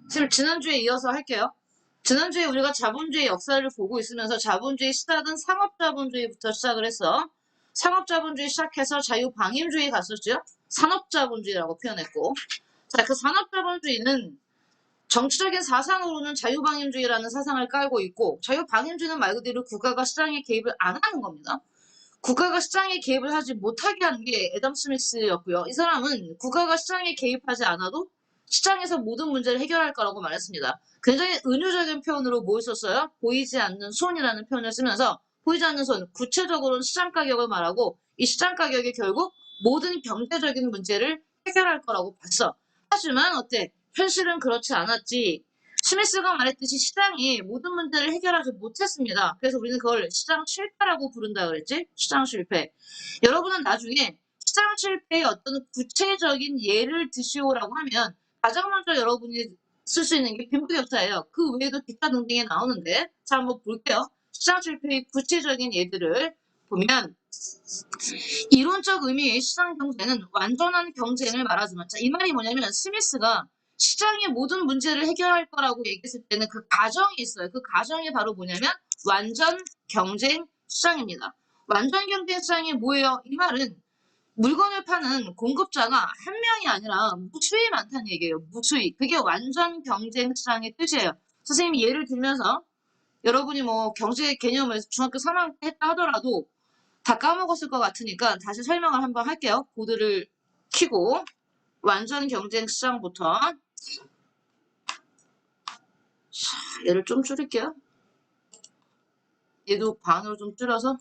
지금 지난주에 이어서 할게요. 지난주에 우리가 자본주의 역사를 보고 있으면서 자본주의 시작은 상업자본주의부터 시작을 했어. 상업자본주의 시작해서 자유방임주의 갔었죠. 산업자본주의라고 표현했고. 자, 그 산업자본주의는 정치적인 사상으로는 자유방임주의라는 사상을 깔고 있고, 자유방임주의는 말 그대로 국가가 시장에 개입을 안 하는 겁니다. 국가가 시장에 개입을 하지 못하게 한 게 애덤 스미스였고요. 이 사람은 국가가 시장에 개입하지 않아도 시장에서 모든 문제를 해결할 거라고 말했습니다. 굉장히 은유적인 표현으로 뭘 썼어요? 보이지 않는 손이라는 표현을 쓰면서 보이지 않는 손, 구체적으로는 시장 가격을 말하고 이 시장 가격이 결국 모든 경제적인 문제를 해결할 거라고 봤어. 하지만 어때? 현실은 그렇지 않았지. 스미스가 말했듯이 시장이 모든 문제를 해결하지 못했습니다. 그래서 우리는 그걸 시장 실패라고 부른다 그랬지? 시장 실패. 여러분은 나중에 시장 실패의 어떤 구체적인 예를 드시오라고 하면 가장 먼저 여러분이 쓸 수 있는 게 빈부격차예요. 그 외에도 기타 등등에 나오는데 자 한번 볼게요. 시장 실패의 구체적인 예들을 보면 이론적 의미의 시장 경제는 완전한 경쟁을 말하지만 자, 이 말이 뭐냐면 스미스가 시장의 모든 문제를 해결할 거라고 얘기했을 때는 그 가정이 있어요. 그 가정이 바로 뭐냐면 완전 경쟁 시장입니다. 완전 경쟁 시장이 뭐예요? 이 말은 물건을 파는 공급자가 한 명이 아니라 무수히 많다는 얘기예요. 무수히. 그게 완전 경쟁 시장의 뜻이에요. 선생님이 예를 들면서 여러분이 뭐 경제 개념을 중학교 3학년 때 했다 하더라도 다 까먹었을 것 같으니까 다시 설명을 한번 할게요. 보드를 켜고 완전 경쟁 시장부터 얘를 좀 줄일게요. 얘도 반으로 좀 줄여서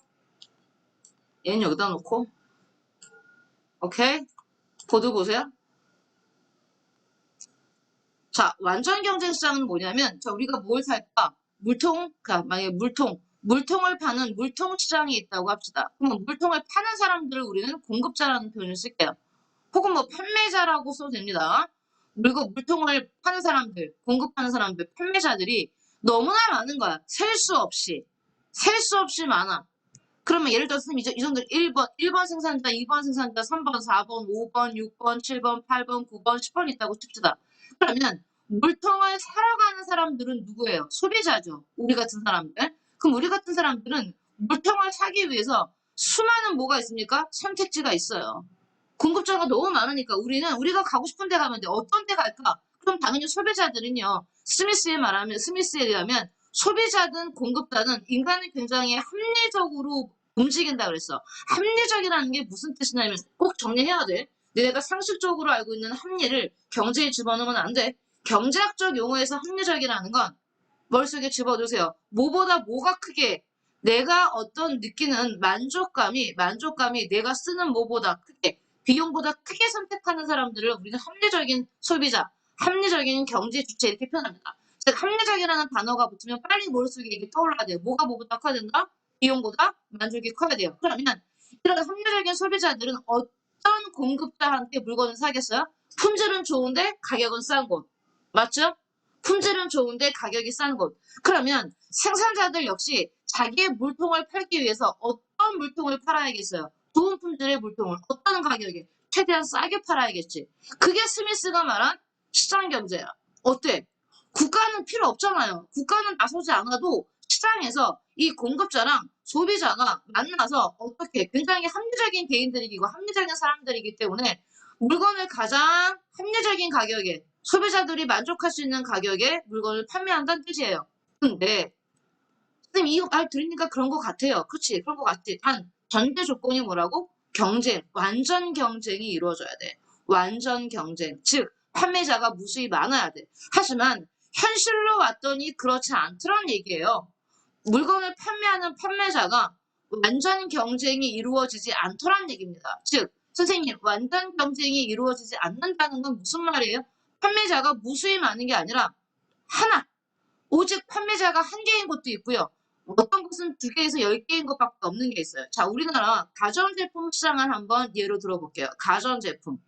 얘는 여기다 놓고 오케이? 보드 보세요. 자, 완전 경쟁 시장은 뭐냐면 자, 우리가 뭘 살까? 물통, 그러니까 만약에 물통을 파는 물통 시장이 있다고 합시다. 그러면 물통을 파는 사람들을 우리는 공급자라는 표현을 쓸게요. 혹은 뭐 판매자라고 써도 됩니다. 물통을 파는 사람들, 공급하는 사람들, 판매자들이 너무나 많은 거야. 셀 수 없이. 셀 수 없이 많아. 그러면 예를 들어서 이 정도 1번 생산자, 2번 생산자, 3번, 4번, 5번, 6번, 7번, 8번, 9번, 10번 있다고 칩시다. 그러면 물통을 사러 가는 사람들은 누구예요? 소비자죠. 우리 같은 사람들. 그럼 우리 같은 사람들은 물통을 사기 위해서 수많은 뭐가 있습니까? 선택지가 있어요. 공급자가 너무 많으니까 우리가 가고 싶은 데 가면 돼. 어떤 데 갈까? 그럼 당연히 소비자들은요. 스미스에 의하면 소비자든 공급자든 인간은 굉장히 합리적으로 움직인다 그랬어. 합리적이라는 게 무슨 뜻이냐면 꼭 정리해야 돼. 내가 상식적으로 알고 있는 합리를 경제에 집어넣으면 안 돼. 경제학적 용어에서 합리적이라는 건 머릿속에 집어두세요. 뭐보다 뭐가 크게 내가 어떤 느끼는 만족감이 내가 쓰는 뭐보다 크게 비용보다 크게 선택하는 사람들을 우리는 합리적인 소비자, 합리적인 경제 주체 이렇게 표현합니다. 즉 합리적이라는 단어가 붙으면 빨리 머릿속에 이게 떠올라야 돼요. 뭐가 뭐보다 커야 된다? 비용보다 만족이 커야 돼요. 그러면 이런 합리적인 소비자들은 어떤 공급자한테 물건을 사겠어요? 품질은 좋은데 가격은 싼 곳. 맞죠? 품질은 좋은데 가격이 싼 곳. 그러면 생산자들 역시 자기의 물통을 팔기 위해서 어떤 물통을 팔아야겠어요? 좋은 품질의 물통을 어떤 가격에 최대한 싸게 팔아야겠지. 그게 스미스가 말한 시장 경제야. 어때? 국가는 필요 없잖아요. 국가는 나서지 않아도 시장에서 이 공급자랑 소비자가 만나서 어떻게 굉장히 합리적인 개인들이고 합리적인 사람들이기 때문에 물건을 가장 합리적인 가격에 소비자들이 만족할 수 있는 가격에 물건을 판매한다는 뜻이에요. 근데 선생님 이거 말 들으니까 그런 것 같아요. 그치? 그런 것 같지. 단 전제 조건이 뭐라고? 경쟁, 완전 경쟁이 이루어져야 돼. 완전 경쟁. 즉 판매자가 무수히 많아야 돼. 하지만 현실로 왔더니 그렇지 않더란 얘기예요. 물건을 판매하는 판매자가 완전 경쟁이 이루어지지 않더란 얘기입니다. 즉 선생님 완전 경쟁이 이루어지지 않는다는 건 무슨 말이에요? 판매자가 무수히 많은 게 아니라 하나 오직 판매자가 한 개인 것도 있고요. 어떤 곳은 두 개에서 10개인 것밖에 없는 게 있어요. 자, 우리나라 가전제품 시장을 한번 예로 들어볼게요. 가전제품.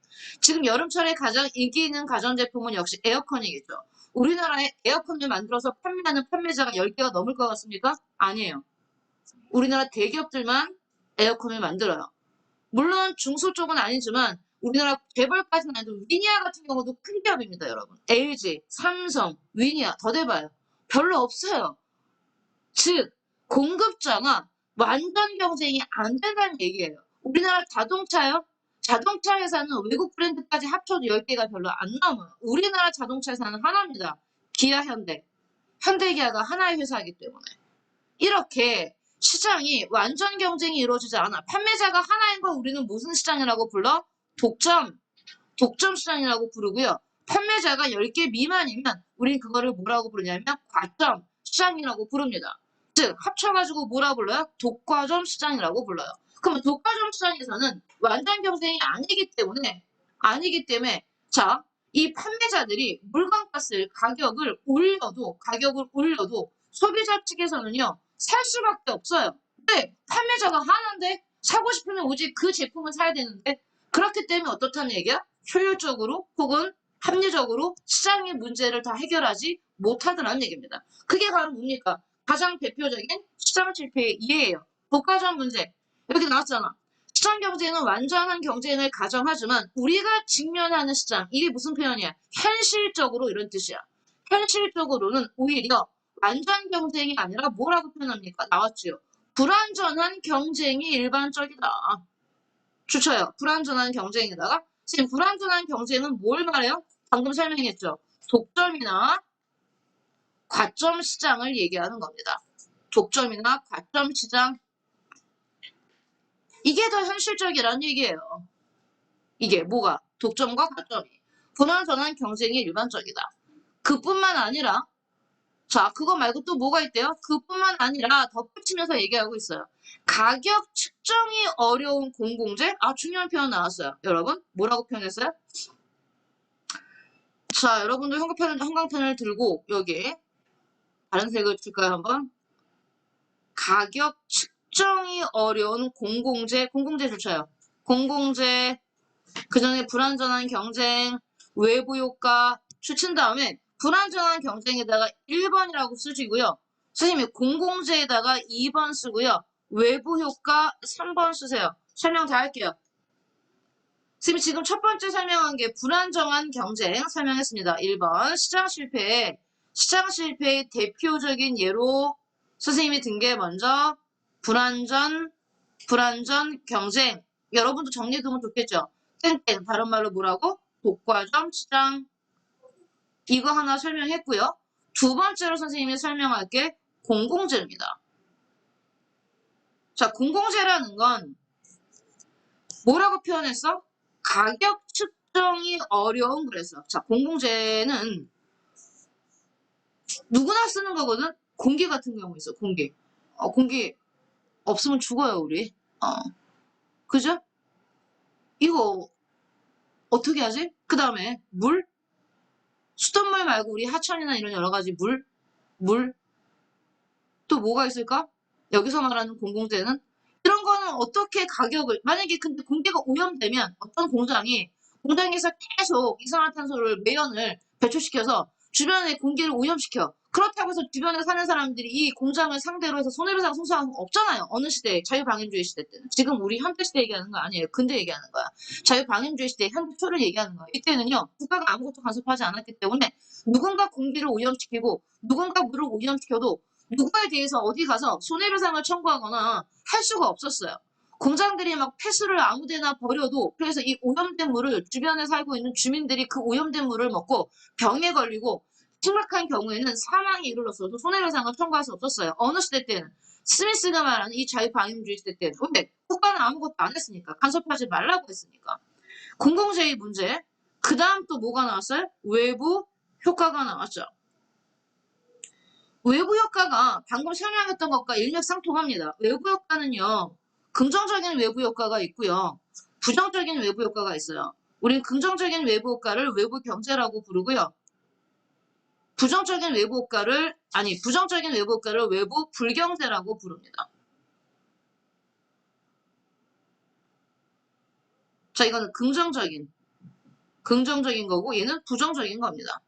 지금 여름철에 가장 인기 있는 가전제품은 역시 에어컨이겠죠. 우리나라에 에어컨을 만들어서 판매하는 판매자가 10개가 넘을 것 같습니까? 아니에요. 우리나라 대기업들만 에어컨을 만들어요. 물론 중소 쪽은 아니지만 우리나라 재벌까지는 아니고 위니아 같은 경우도 큰 기업입니다, 여러분. LG, 삼성, 위니아 더 대봐요. 별로 없어요. 즉 공급자가 완전 경쟁이 안 된다는 얘기예요. 우리나라 자동차요? 자동차 회사는 외국 브랜드까지 합쳐도 10개가 별로 안 넘어요. 우리나라 자동차 회사는 하나입니다. 기아, 현대. 현대기아가 하나의 회사이기 때문에. 이렇게 시장이 완전 경쟁이 이루어지지 않아. 판매자가 하나인 걸 우리는 무슨 시장이라고 불러? 독점 시장이라고 부르고요. 판매자가 10개 미만이면 우린 그거를 뭐라고 부르냐면 과점 시장이라고 부릅니다. 즉 합쳐가지고 뭐라 불러요? 독과점 시장이라고 불러요. 그러면 독과점 시장에서는 완전 경쟁이 아니기 때문에 자, 이 판매자들이 물건값을 가격을 올려도 소비자 측에서는요 살 수밖에 없어요. 근데 판매자가 하나인데 사고 싶으면 오직 그 제품을 사야 되는데 그렇기 때문에 어떻다는 얘기야? 효율적으로 혹은 합리적으로 시장의 문제를 다 해결하지 못하더라는 얘기입니다. 그게 바로 뭡니까? 가장 대표적인 시장 실패의 이해예요. 독과점 문제. 여기 나왔잖아. 시장 경쟁은 완전한 경쟁을 가정하지만 우리가 직면하는 시장, 이게 무슨 표현이야? 현실적으로 이런 뜻이야. 현실적으로는 오히려 완전 경쟁이 아니라 뭐라고 표현합니까? 나왔지요. 불완전한 경쟁이 일반적이다. 좋죠. 불완전한 경쟁에다가 지금 불완전한 경쟁은 뭘 말해요? 방금 설명했죠. 독점이나 과점 시장을 얘기하는 겁니다. 독점이나 과점 시장. 이게 더 현실적이라는 얘기예요. 이게 뭐가? 독점과 과점이. 불완전한 경쟁이 일반적이다. 그뿐만 아니라 자, 그거 말고 또 뭐가 있대요? 그뿐만 아니라 덧붙이면서 얘기하고 있어요. 가격 측정이 어려운 공공재? 아, 중요한 표현 나왔어요. 여러분, 뭐라고 표현했어요? 자, 여러분들 형광펜을 들고 여기 다른 색을 칠까요, 한번? 가격 측정이 어려운 공공재 좋죠. 공공재, 그 전에 불완전한 경쟁, 외부 효과 추친 다음에 불완전한 경쟁에다가 1번이라고 쓰시고요. 선생님이 공공재에다가 2번 쓰고요. 외부 효과 3번 쓰세요. 설명 다 할게요. 선생님이 지금 첫 번째 설명한 게 불안정한 경쟁 설명했습니다. 1번 시장 실패의 대표적인 예로 선생님이 든 게 먼저 불안전 경쟁. 여러분도 정리해두면 좋겠죠. 땡땡 다른 말로 뭐라고? 독과점 시장. 이거 하나 설명했고요. 두 번째로 선생님이 설명할 게 공공재입니다. 자, 공공재라는 건 뭐라고 표현했어? 가격 측정이 어려운 그랬어. 자, 공공재는 누구나 쓰는 거거든. 공기 같은 경우 있어. 공기. 공기 없으면 죽어요, 우리. 그죠? 이거 어떻게 하지? 그 다음에 물? 수돗물 말고 우리 하천이나 이런 여러 가지 물. 또 뭐가 있을까? 여기서 말하는 공공재는 이런 거는 어떻게 가격을 만약에 근데 공기가 오염되면 어떤 공장에서 계속 이산화탄소를 매연을 배출시켜서 주변의 공기를 오염시켜. 그렇다고 해서 주변에 사는 사람들이 이 공장을 상대로 해서 손해배상 송수하는 거 없잖아요. 어느 시대, 자유방임주의 시대 때는. 지금 우리 현대 시대 얘기하는 거 아니에요. 근대 얘기하는 거야. 자유방임주의 시대 현대 초를 얘기하는 거야. 이때는요. 국가가 아무것도 간섭하지 않았기 때문에 누군가 공기를 오염시키고 누군가 물을 오염시켜도 누구에 대해서 어디 가서 손해배상을 청구하거나 할 수가 없었어요. 공장들이 막 폐수를 아무데나 버려도 그래서 이 오염된 물을 주변에 살고 있는 주민들이 그 오염된 물을 먹고 병에 걸리고 심각한 경우에는 사망에 이르렀어도 손해배상을 청구할 수 없었어요. 어느 시대 때는 스미스가 말하는 이 자유방임주의 시대 때는 왜? 국가는 아무것도 안 했으니까 간섭하지 말라고 했으니까. 공공재의 문제. 그 다음 또 뭐가 나왔어요? 외부 효과가 나왔죠. 외부 효과가 방금 설명했던 것과 일맥상통합니다. 외부 효과는요. 긍정적인 외부 효과가 있고요. 부정적인 외부 효과가 있어요. 우린 긍정적인 외부 효과를 외부 경제라고 부르고요. 부정적인 외부 효과를 외부 불경제라고 부릅니다. 자, 이거는 긍정적인 거고 얘는 부정적인 겁니다.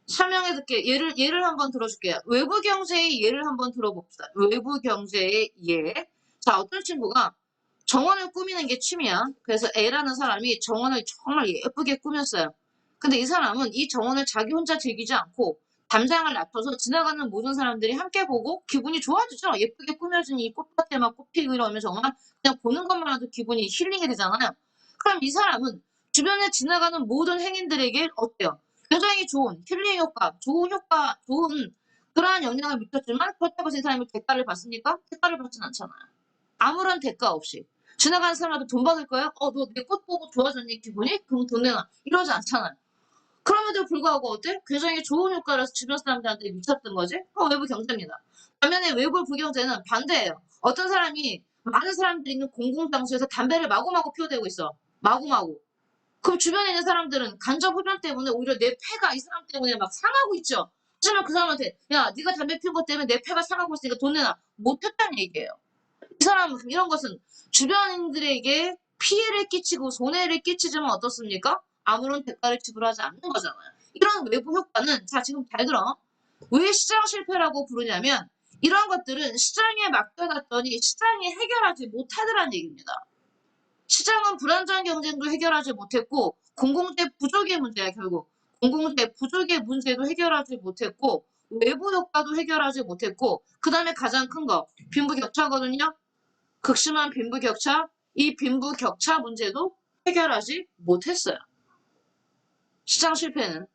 설명해 줄게. 예를 한번 들어줄게요. 외부 경제의 예를 한번 들어봅시다. 외부 경제의 예. 자, 어떤 친구가 정원을 꾸미는 게 취미야. 그래서 A라는 사람이 정원을 정말 예쁘게 꾸몄어요. 근데 이 사람은 이 정원을 자기 혼자 즐기지 않고 담장을 놔둬서 지나가는 모든 사람들이 함께 보고 기분이 좋아지죠. 예쁘게 꾸며진 이 꽃밭에 막 꽃 피고 이러면 정말 그냥 보는 것만으로도 기분이 힐링이 되잖아요. 그럼 이 사람은 주변에 지나가는 모든 행인들에게 어때요? 굉장히 좋은 힐링 효과, 좋은 그러한 영향을 미쳤지만 그렇다고 해서 이 사람이 대가를 받습니까? 대가를 받진 않잖아요. 아무런 대가 없이. 지나가는 사람한테 돈 받을 거야? 너 내 꽃 보고 좋아졌니 기분이? 그럼 돈 내놔. 이러지 않잖아요. 그럼에도 불구하고 어때? 굉장히 좋은 효과를 주변 사람들한테 미쳤던 거지? 외부 경제입니다. 반면에 외부 부경제는 반대예요. 어떤 사람이 많은 사람들이 있는 공공장소에서 담배를 마구마구 피워대고 있어. 마구마구. 그럼 주변에 있는 사람들은 간접 흡연 때문에 오히려 내 폐가 이 사람 때문에 막 상하고 있죠. 하지만 그 사람한테 야 네가 담배 피운 것 때문에 내 폐가 상하고 있으니까 돈 내놔. 못했다는 얘기예요. 이 사람 이런 것은 주변인들에게 피해를 끼치고 손해를 끼치지만 어떻습니까? 아무런 대가를 지불하지 않는 거잖아요. 이런 외부 효과는 자 지금 잘 들어. 왜 시장 실패라고 부르냐면 이런 것들은 시장에 맡겨놨더니 시장이 해결하지 못하더라는 얘기입니다. 시장은 불안정 경쟁도 해결하지 못했고 공공재 부족의 문제야 결국. 공공재 부족의 문제도 해결하지 못했고 외부 효과도 해결하지 못했고 그 다음에 가장 큰 거 빈부격차거든요. 극심한 빈부격차, 이 빈부격차 문제도 해결하지 못했어요. 시장 실패는.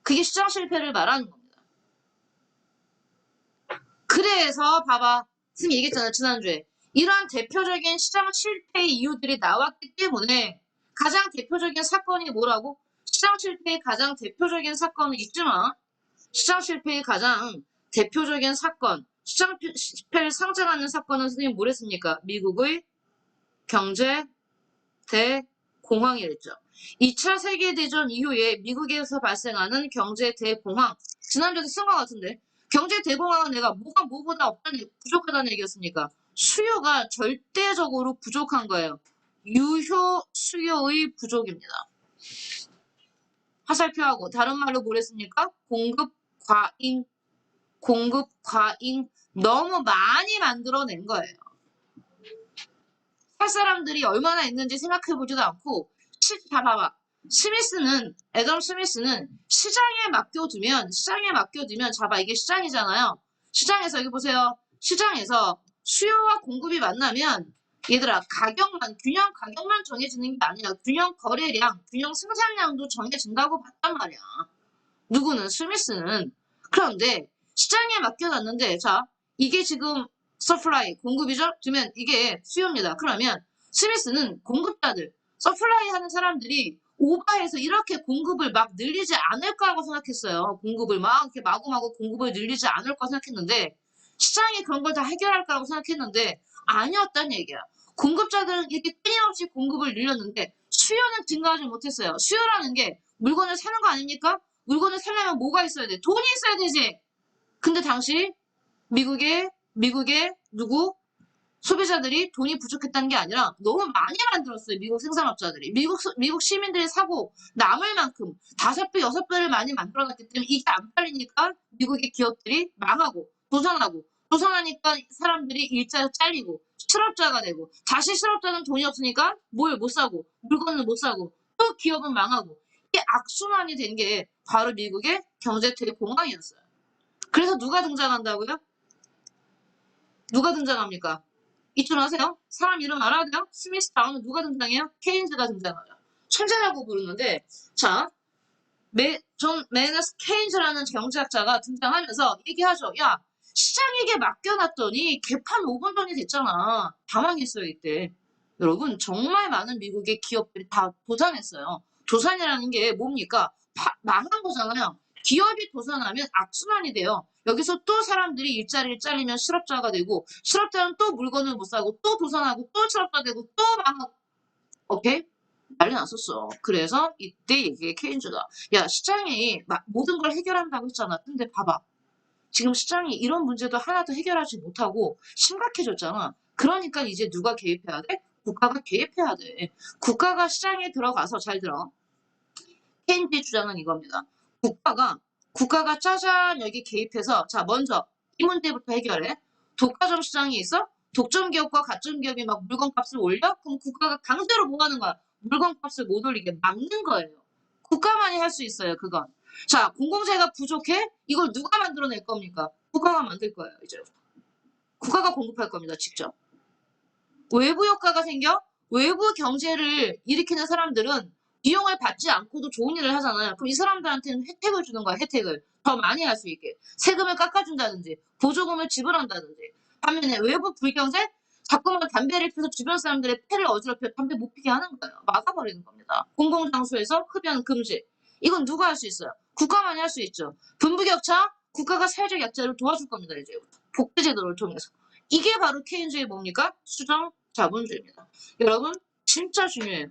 그게 시장 실패를 말하는 겁니다. 그래서 봐봐. 선생님 얘기했잖아요. 지난주에. 이러한 대표적인 시장 실패의 이유들이 나왔기 때문에 가장 대표적인 사건이 뭐라고? 시장 실패의 가장 대표적인 사건은 있지만 시장 실패의 가장 대표적인 사건, 시장 실패를 상징하는 사건은 선생님 뭐랬습니까? 미국의 경제 대공황이랬죠. 2차 세계대전 이후에 미국에서 발생하는 경제 대공황. 지난주에도 쓴 것 같은데. 경제 대공황은 내가 뭐가 뭐보다 없다는 부족하다는 얘기였습니까? 수요가 절대적으로 부족한 거예요. 유효 수요의 부족입니다. 화살표하고 다른 말로 뭐랬습니까? 공급 과잉 너무 많이 만들어낸 거예요. 할 사람들이 얼마나 있는지 생각해보지도 않고 다 봐봐. 애덤 스미스는 시장에 맡겨두면 잡아 이게 시장이잖아요. 시장에서 여기 보세요. 시장에서 수요와 공급이 만나면 얘들아 균형 가격만 정해지는 게 아니라 균형 거래량, 균형 생산량도 정해진다고 봤단 말이야. 누구는 스미스는. 그런데 시장에 맡겨놨는데 자 이게 지금 서플라이 공급이죠? 그러면 이게 수요입니다. 그러면 스미스는 공급자들 서플라이 하는 사람들이 오바해서 이렇게 공급을 막 늘리지 않을 거라고 생각했어요. 공급을 막 이렇게 마구마구 공급을 늘리지 않을 거 생각했는데 시장이 그런 걸 다 해결할 거라고 생각했는데 아니었단 얘기야. 공급자들은 이렇게 끊임없이 공급을 늘렸는데 수요는 증가하지 못했어요. 수요라는 게 물건을 사는 거 아닙니까? 물건을 사려면 뭐가 있어야 돼? 돈이 있어야 되지. 근데 당시 미국의 누구? 소비자들이 돈이 부족했다는 게 아니라 너무 많이 만들었어요. 미국 생산업자들이. 미국 시민들이 사고 남을 만큼 5배, 6배를 많이 만들어놨기 때문에 이게 안 팔리니까 미국의 기업들이 망하고 도산하니까 사람들이 일자로 잘리고 실업자가 되고 다시 실업자는 돈이 없으니까 뭘 못 사고 물건을 못 사고 또 기업은 망하고 이게 악순환이 된 게 바로 미국의 경제 대공황이었어요. 그래서 누가 등장한다고요? 누가 등장합니까? 이쯤 하세요? 사람 이름 알아야 돼요? 스미스 다음에 누가 등장해요? 케인즈가 등장하죠. 천재라고 부르는데 자, 존 메너스 케인즈라는 경제학자가 등장하면서 얘기하죠. 야, 시장에게 맡겨놨더니 개판 5분 돈이 됐잖아. 당황했어요, 이때. 여러분, 정말 많은 미국의 기업들이 다 도산했어요. 도산이라는 게 뭡니까? 망한 거잖아요. 기업이 도산하면 악순환이 돼요. 여기서 또 사람들이 일자리를 잘리면 실업자가 되고, 실업자는 또 물건을 못 사고, 또 도산하고, 또 실업자 되고, 또 망하고. 오케이? 난리 났었어. 그래서 이때 이게 케인즈가 야 시장이 모든 걸 해결한다고 했잖아. 근데 봐봐. 지금 시장이 이런 문제도 하나도 해결하지 못하고 심각해졌잖아. 그러니까 이제 누가 개입해야 돼? 국가가 개입해야 돼. 국가가 시장에 들어가서 잘 들어. 케인즈의 주장은 이겁니다. 국가가 짜잔 여기 개입해서 자 먼저 이 문제부터 해결해. 독과점 시장이 있어? 독점 기업과 가점 기업이 막 물건값을 올려? 그럼 국가가 강제로 뭐 하는 거야? 물건값을 못 올리게 막는 거예요. 국가만이 할 수 있어요, 그건. 자, 공공재가 부족해? 이걸 누가 만들어낼 겁니까? 국가가 만들 거예요, 이제. 국가가 공급할 겁니다, 직접. 외부 효과가 생겨? 외부 경제를 일으키는 사람들은 비용을 받지 않고도 좋은 일을 하잖아요. 그럼 이 사람들한테는 혜택을 주는 거야, 혜택을. 더 많이 할 수 있게. 세금을 깎아준다든지, 보조금을 지불한다든지. 반면에 외부 불경제? 자꾸만 담배를 피워서 주변 사람들의 폐를 어지럽혀 담배 못 피게 하는 거예요. 막아버리는 겁니다. 공공장소에서 흡연 금지. 이건 누가 할 수 있어요? 국가만이 할 수 있죠. 분부격차? 국가가 사회적 약자를 도와줄 겁니다, 이제부터. 복지제도를 통해서. 이게 바로 케인즈의 뭡니까? 수정 자본주의입니다. 여러분, 진짜 중요해요.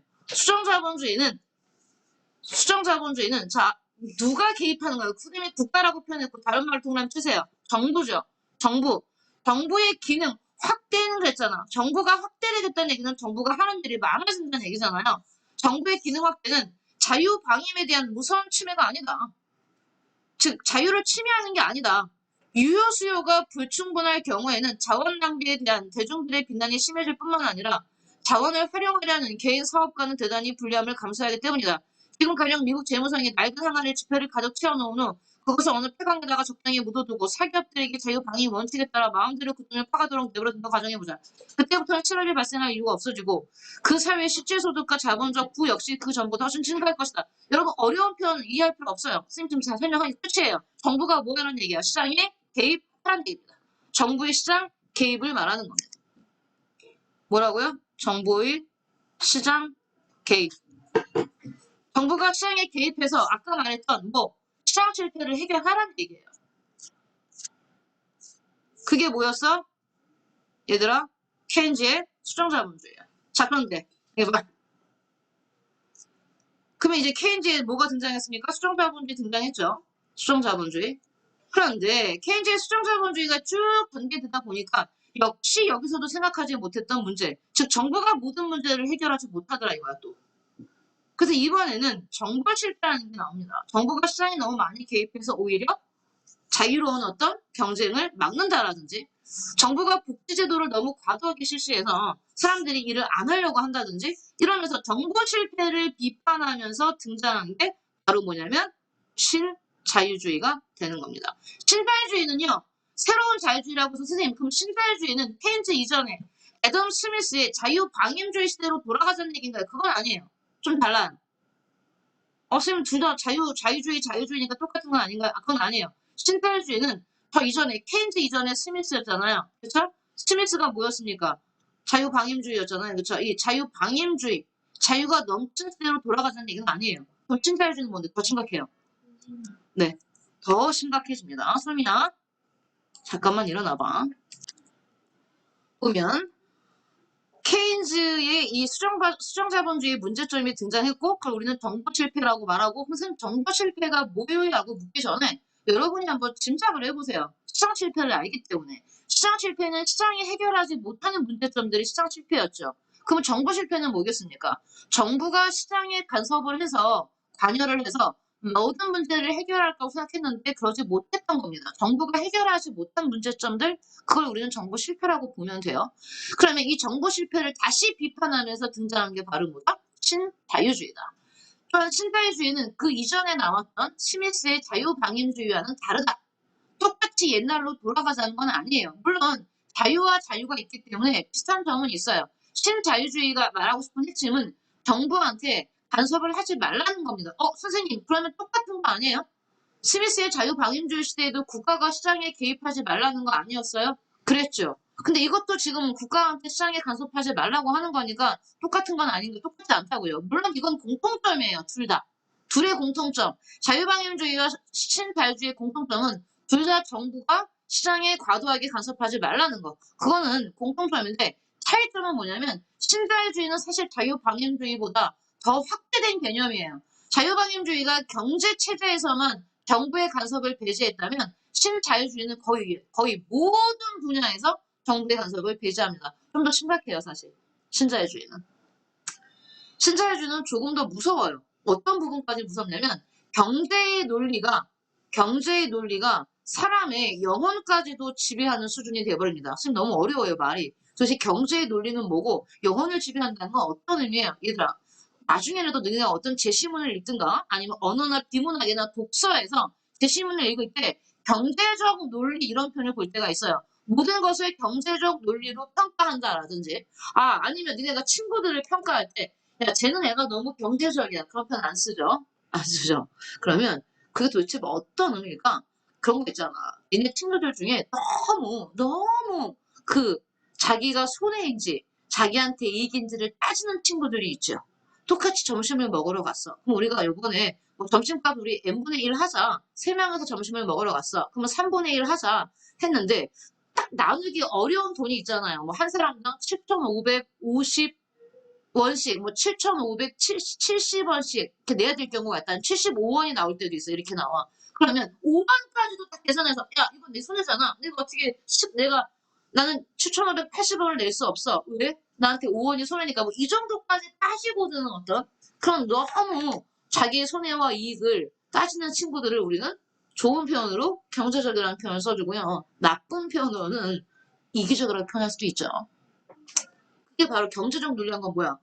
수정자본주의는 자, 누가 개입하는 거예요? 후임이 국가라고 표현했고 다른 말을 통하면 치세요. 정부죠. 정부. 정부의 기능 확대는 그랬잖아. 정부가 확대되겠다는 얘기는 정부가 하는 일이 많아진다는 얘기잖아요. 정부의 기능 확대는 자유방임에 대한 무서운 침해가 아니다. 즉 자유를 침해하는 게 아니다. 유효 수요가 불충분할 경우에는 자원 낭비에 대한 대중들의 비난이 심해질 뿐만 아니라 자원을 활용하려는 개인 사업가는 대단히 불리함을 감수하기 때문이다. 지금 가령 미국 재무상이 낡은 항아리 지폐를 가득 채워놓은 후 그것을 어느 폐광에다가 적당히 묻어두고 사기업들에게 자유방임 원칙에 따라 마음대로 그 돈을 파가도록 내버려둔다 가정해보자. 그때부터는 실업이 발생할 이유가 없어지고 그 사회의 실질소득과 자본적 부 역시 그 전보다 훨씬 증가할 것이다. 여러분 어려운 표현 이해할 필요 없어요. 선생님 지금 설명하기 끝이에요. 정부가 뭐 하는 얘기야? 시장에 개입하라는 얘기입니다. 정부의 시장 개입을 말하는 겁니다. 뭐라고요? 정부의 시장 개입. 정부가 시장에 개입해서 아까 말했던 시장 실패를 해결하라는 얘기예요. 그게 뭐였어? 얘들아, 케인즈의 수정자본주의야. 자, 그런데 해봐. 그러면 이제 케인즈에 뭐가 등장했습니까? 수정자본주의 등장했죠. 수정자본주의. 그런데 케인즈의 수정자본주의가 쭉 전개되다 보니까 역시 여기서도 생각하지 못했던 문제, 즉 정부가 모든 문제를 해결하지 못하더라 이거야 또. 그래서 이번에는 정부 실패라는 게 나옵니다. 정부가 시장에 너무 많이 개입해서 오히려 자유로운 어떤 경쟁을 막는다라든지 정부가 복지제도를 너무 과도하게 실시해서 사람들이 일을 안 하려고 한다든지 이러면서 정부 실패를 비판하면서 등장한 게 바로 뭐냐면 신자유주의가 되는 겁니다. 신자유주의는요. 새로운 자유주의라고 해서 선생님 그럼 신자유주의는 케인즈 이전에 애덤 스미스의 자유방임주의 시대로 돌아가자는 얘기인가요? 그건 아니에요. 좀 달라요. 선생님 둘 다 자유주의니까 똑같은 건 아닌가요? 그건 아니에요. 신자유주의는 더 이전에 케인즈 이전에 스미스였잖아요. 그렇죠? 스미스가 뭐였습니까? 자유방임주의였잖아요. 그렇죠? 이 자유방임주의, 자유가 넘친 시대로 돌아가자는 얘기는 아니에요. 그럼 신자유주의는 뭔데? 더 심각해요. 네, 더 심각해집니다. 소미야, 잠깐만 일어나봐. 보면 케인즈의 이 수정자본주의 문제점이 등장했고 그걸 우리는 정부 실패라고 말하고 무슨 정부 실패가 뭐요라고 묻기 전에 여러분이 한번 짐작을 해보세요. 시장 실패를 알기 때문에. 시장 실패는 시장이 해결하지 못하는 문제점들이 시장 실패였죠. 그럼 정부 실패는 뭐겠습니까? 정부가 시장에 간섭을 해서 관여를 해서 모든 문제를 해결할 거라고 생각했는데 그러지 못했던 겁니다. 정부가 해결하지 못한 문제점들 그걸 우리는 정부 실패라고 보면 돼요. 그러면 이 정부 실패를 다시 비판하면서 등장한 게 바로 뭐다? 신자유주의다. 또한 신자유주의는 그 이전에 나왔던 스미스의 자유방임주의와는 다르다. 똑같이 옛날로 돌아가자는 건 아니에요. 물론 자유와 자유가 있기 때문에 비슷한 점은 있어요. 신자유주의가 말하고 싶은 핵심은 정부한테 간섭을 하지 말라는 겁니다. 선생님 그러면 똑같은 거 아니에요? 스미스의 자유방임주의 시대에도 국가가 시장에 개입하지 말라는 거 아니었어요? 그랬죠. 근데 이것도 지금 국가한테 시장에 간섭하지 말라고 하는 거니까 똑같은 건 아닌데 똑같지 않다고요. 물론 이건 공통점이에요. 둘 다. 둘의 공통점. 자유방임주의와 신자유주의의 공통점은 둘 다 정부가 시장에 과도하게 간섭하지 말라는 거. 그거는 공통점인데 차이점은 뭐냐면 신자유주의는 사실 자유방임주의보다 더 확대된 개념이에요. 자유방임주의가 경제체제에서만 정부의 간섭을 배제했다면 신자유주의는 거의 모든 분야에서 정부의 간섭을 배제합니다. 좀 더 심각해요, 사실. 신자유주의는. 신자유주의는 조금 더 무서워요. 어떤 부분까지 무섭냐면 경제의 논리가 사람의 영혼까지도 지배하는 수준이 되어버립니다. 지금 너무 어려워요, 말이. 도대체 경제의 논리는 뭐고 영혼을 지배한다는 건 어떤 의미예요? 얘들아. 나중에라도 너네가 어떤 제시문을 읽든가 아니면 언어나 비문학이나 독서에서 제시문을 읽을 때 경제적 논리 이런 표현을 볼 때가 있어요. 모든 것을 경제적 논리로 평가한다라든지 아니면 니네가 친구들을 평가할 때 야, 쟤는 애가 너무 경제적이야. 그런 표현 안 쓰죠? 안 쓰죠. 그러면 그게 도대체 뭐 어떤 의미일까? 그런 거 있잖아. 얘네 친구들 중에 너무 그 자기가 손해인지 자기한테 이익인지를 따지는 친구들이 있죠. 똑같이 점심을 먹으러 갔어. 그럼 우리가 요번에 뭐 점심값 우리 n분의 1 하자. 3명에서 점심을 먹으러 갔어. 그러면 3분의 1 하자 했는데 딱 나누기 어려운 돈이 있잖아요. 뭐 한 사람당 7,550원씩, 뭐 7,570원씩 이렇게 내야 될 경우가 있다. 75원이 나올 때도 있어. 이렇게 나와. 그러면 5만까지도 딱 계산해서 야 이건 내 손해잖아. 내가 어떻게 나는 7,580원을 낼 수 없어. 왜? 나한테 5원이 손해니까 뭐 이 정도까지 따지고 드는 어떤 그런 너무 자기의 손해와 이익을 따지는 친구들을 우리는 좋은 표현으로 경제적이라는 표현을 써주고요. 나쁜 표현으로는 이기적이라고 표현할 수도 있죠. 그게 바로 경제적 논리란 건 뭐야?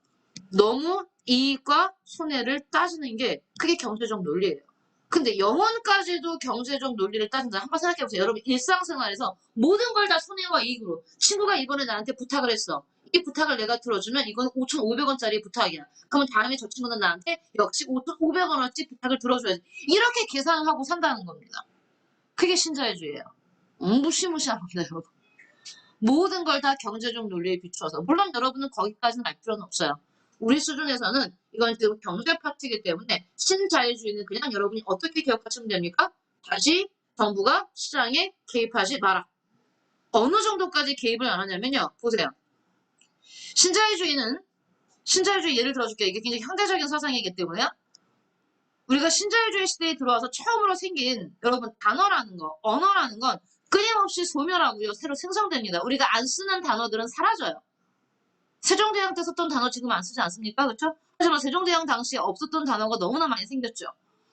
너무 이익과 손해를 따지는 게 그게 경제적 논리예요. 근데 영혼까지도 경제적 논리를 따진다. 한번 생각해보세요. 여러분 일상생활에서 모든 걸 다 손해와 이익으로 친구가 이번에 나한테 부탁을 했어. 이 부탁을 내가 들어주면 이건 5,500원짜리 부탁이야. 그러면 다음에 저 친구는 나한테 역시 5,500원어치 부탁을 들어줘야지. 이렇게 계산을 하고 산다는 겁니다. 그게 신자유주의예요. 무시무시한 겁니다, 여러분. 모든 걸 다 경제적 논리에 비추어서. 물론 여러분은 거기까지는 알 필요는 없어요. 우리 수준에서는 이건 지금 경제 파트이기 때문에 신자유주의는 그냥 여러분이 어떻게 기억하시면 됩니까? 다시 정부가 시장에 개입하지 마라. 어느 정도까지 개입을 안 하냐면요. 보세요. 신자유주의 예를 들어줄게요. 이게 굉장히 현대적인 사상이기 때문에요. 우리가 신자유주의 시대에 들어와서 처음으로 생긴 여러분 단어라는 거, 언어라는 건 끊임없이 소멸하고요. 새로 생성됩니다. 우리가 안 쓰는 단어들은 사라져요. 세종대왕 때 썼던 단어 지금 안 쓰지 않습니까? 그렇죠? 하지만 세종대왕 당시에 없었던 단어가 너무나 많이 생겼죠.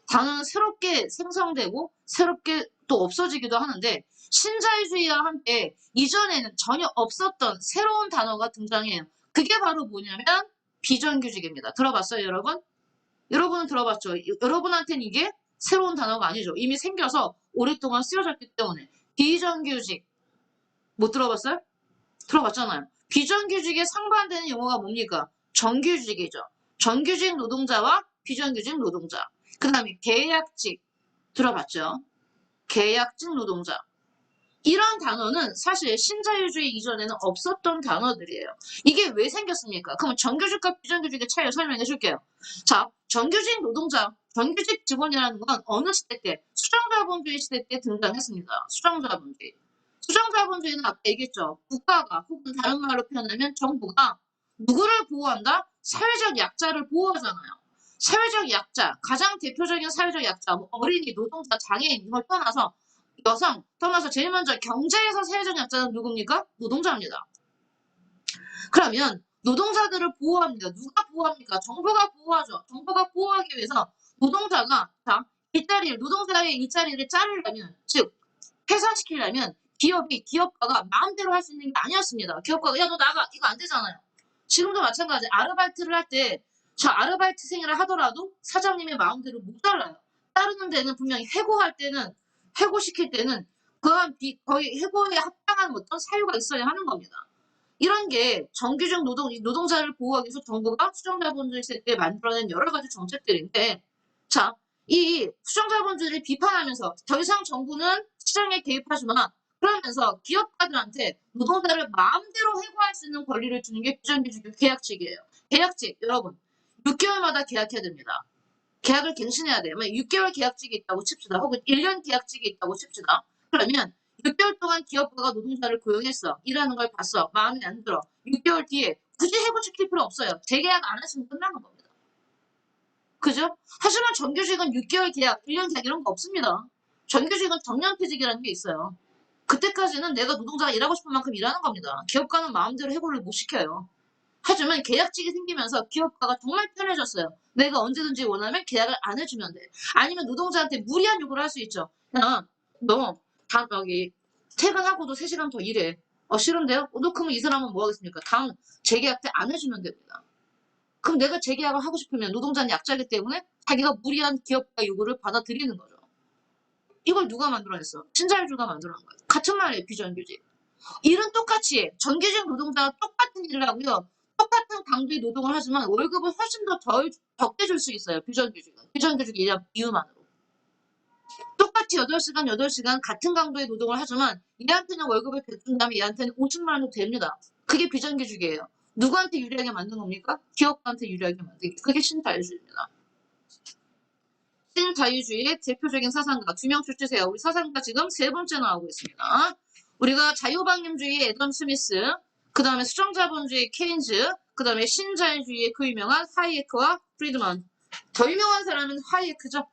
단어는 새롭게 생성되고 새롭게 또 없어지기도 하는데 신자유주의와 함께 이전에는 전혀 없었던 새로운 단어가 등장해요. 그게 바로 뭐냐면 비정규직입니다. 들어봤어요, 여러분? 여러분은 들어봤죠? 여러분한테는 이게 새로운 단어가 아니죠. 이미 생겨서 오랫동안 쓰여졌기 때문에. 비정규직. 못 들어봤어요? 들어봤잖아요. 비정규직에 상반되는 용어가 뭡니까? 정규직이죠. 정규직 노동자와 비정규직 노동자. 그 다음에 계약직. 들어봤죠? 계약직 노동자. 이런 단어는 사실 신자유주의 이전에는 없었던 단어들이에요. 이게 왜 생겼습니까? 그럼 정규직과 비정규직의 차이를 설명해 줄게요. 자, 정규직 노동자, 정규직 직원이라는 건 어느 시대 때? 수정자본주의 시대 때 등장했습니다. 수정자본주의. 수정자본주의는 아까 얘기했죠. 국가가 혹은 다른 말로 표현하면 정부가 누구를 보호한다? 사회적 약자를 보호하잖아요. 사회적 약자, 가장 대표적인 사회적 약자, 뭐 어린이, 노동자, 장애인 이걸 떠나서 여성, 떠나서 제일 먼저 경제에서 사회적 약자는 누굽니까? 노동자입니다. 그러면 노동자들을 보호합니다. 누가 보호합니까? 정부가 보호하죠. 정부가 보호하기 위해서 노동자가 노동자의 일자리를 자르려면, 즉 폐사시키려면 기업가가 마음대로 할 수 있는 게 아니었습니다. 기업가가 야 너 나가 이거 안 되잖아요. 지금도 마찬가지. 아르바이트를 할 때 저 아르바이트생이라 하더라도 사장님의 마음대로 못 잘라요. 따르는 데는 분명히 해고시킬 때는 거의 해고에 합당한 어떤 사유가 있어야 하는 겁니다. 이런 게 정규직 노동자를 보호하기 위해서 정부가 수정자본주의 시대 때 만들어낸 여러 가지 정책들인데, 자, 이 수정자본주의를 비판하면서 더 이상 정부는 시장에 개입하지 마. 그러면서 기업가들한테 노동자를 마음대로 해고할 수 있는 권리를 주는 게 비정규직 계약직이에요. 계약직, 여러분, 6개월마다 계약해야 됩니다. 계약을 갱신해야 돼요. 6개월 계약직이 있다고 칩시다. 혹은 1년 계약직이 있다고 칩시다. 그러면 6개월 동안 기업가가 노동자를 고용했어. 일하는 걸 봤어. 마음에 안 들어. 6개월 뒤에 굳이 해고시킬 필요 없어요. 재계약 안 하시면 끝나는 겁니다. 그죠? 하지만 정규직은 6개월 계약, 1년 계약 이런 거 없습니다. 정규직은 정년퇴직이라는 게 있어요. 그때까지는 내가 노동자가 일하고 싶은 만큼 일하는 겁니다. 기업가는 마음대로 해고를 못 시켜요. 하지만 계약직이 생기면서 기업가가 정말 편해졌어요. 내가 언제든지 원하면 계약을 안 해주면 돼. 아니면 노동자한테 무리한 요구를 할 수 있죠. 야, 너 여기 퇴근하고도 3시간 더 일해. 싫은데요? 그러면 이 사람은 뭐 하겠습니까? 다음 재계약 때 안 해주면 됩니다. 그럼 내가 재계약을 하고 싶으면 노동자는 약자이기 때문에 자기가 무리한 기업가 요구를 받아들이는 거죠. 이걸 누가 만들어냈어? 신자유주의가 만들어낸 거예요. 같은 말이에요. 비정규직. 일은 똑같이 해. 정규직 노동자가 똑같은 일을 하고요. 똑같은 강도의 노동을 하지만 월급을 훨씬 더 적게 줄 수 있어요. 비정규직은. 비정규직 일한 이유만으로. 똑같이 8시간, 8시간 같은 강도의 노동을 하지만 얘한테는 월급을 대준 다음에 얘한테는 50만 원도 됩니다. 그게 비정규직이에요. 누구한테 유리하게 만든 겁니까? 기업가한테 유리하게 만들기. 그게 신자유주의입니다. 신자유주의의 대표적인 사상가 2명 출주세요. 우리 사상가 지금 3번째 나오고 있습니다. 우리가 자유방임주의의 애덤 스미스, 그 다음에 수정자본주의 케인즈, 그 다음에 신자유주의의 그 유명한 하이에크와 프리드먼. 더 유명한 사람은 하이에크죠.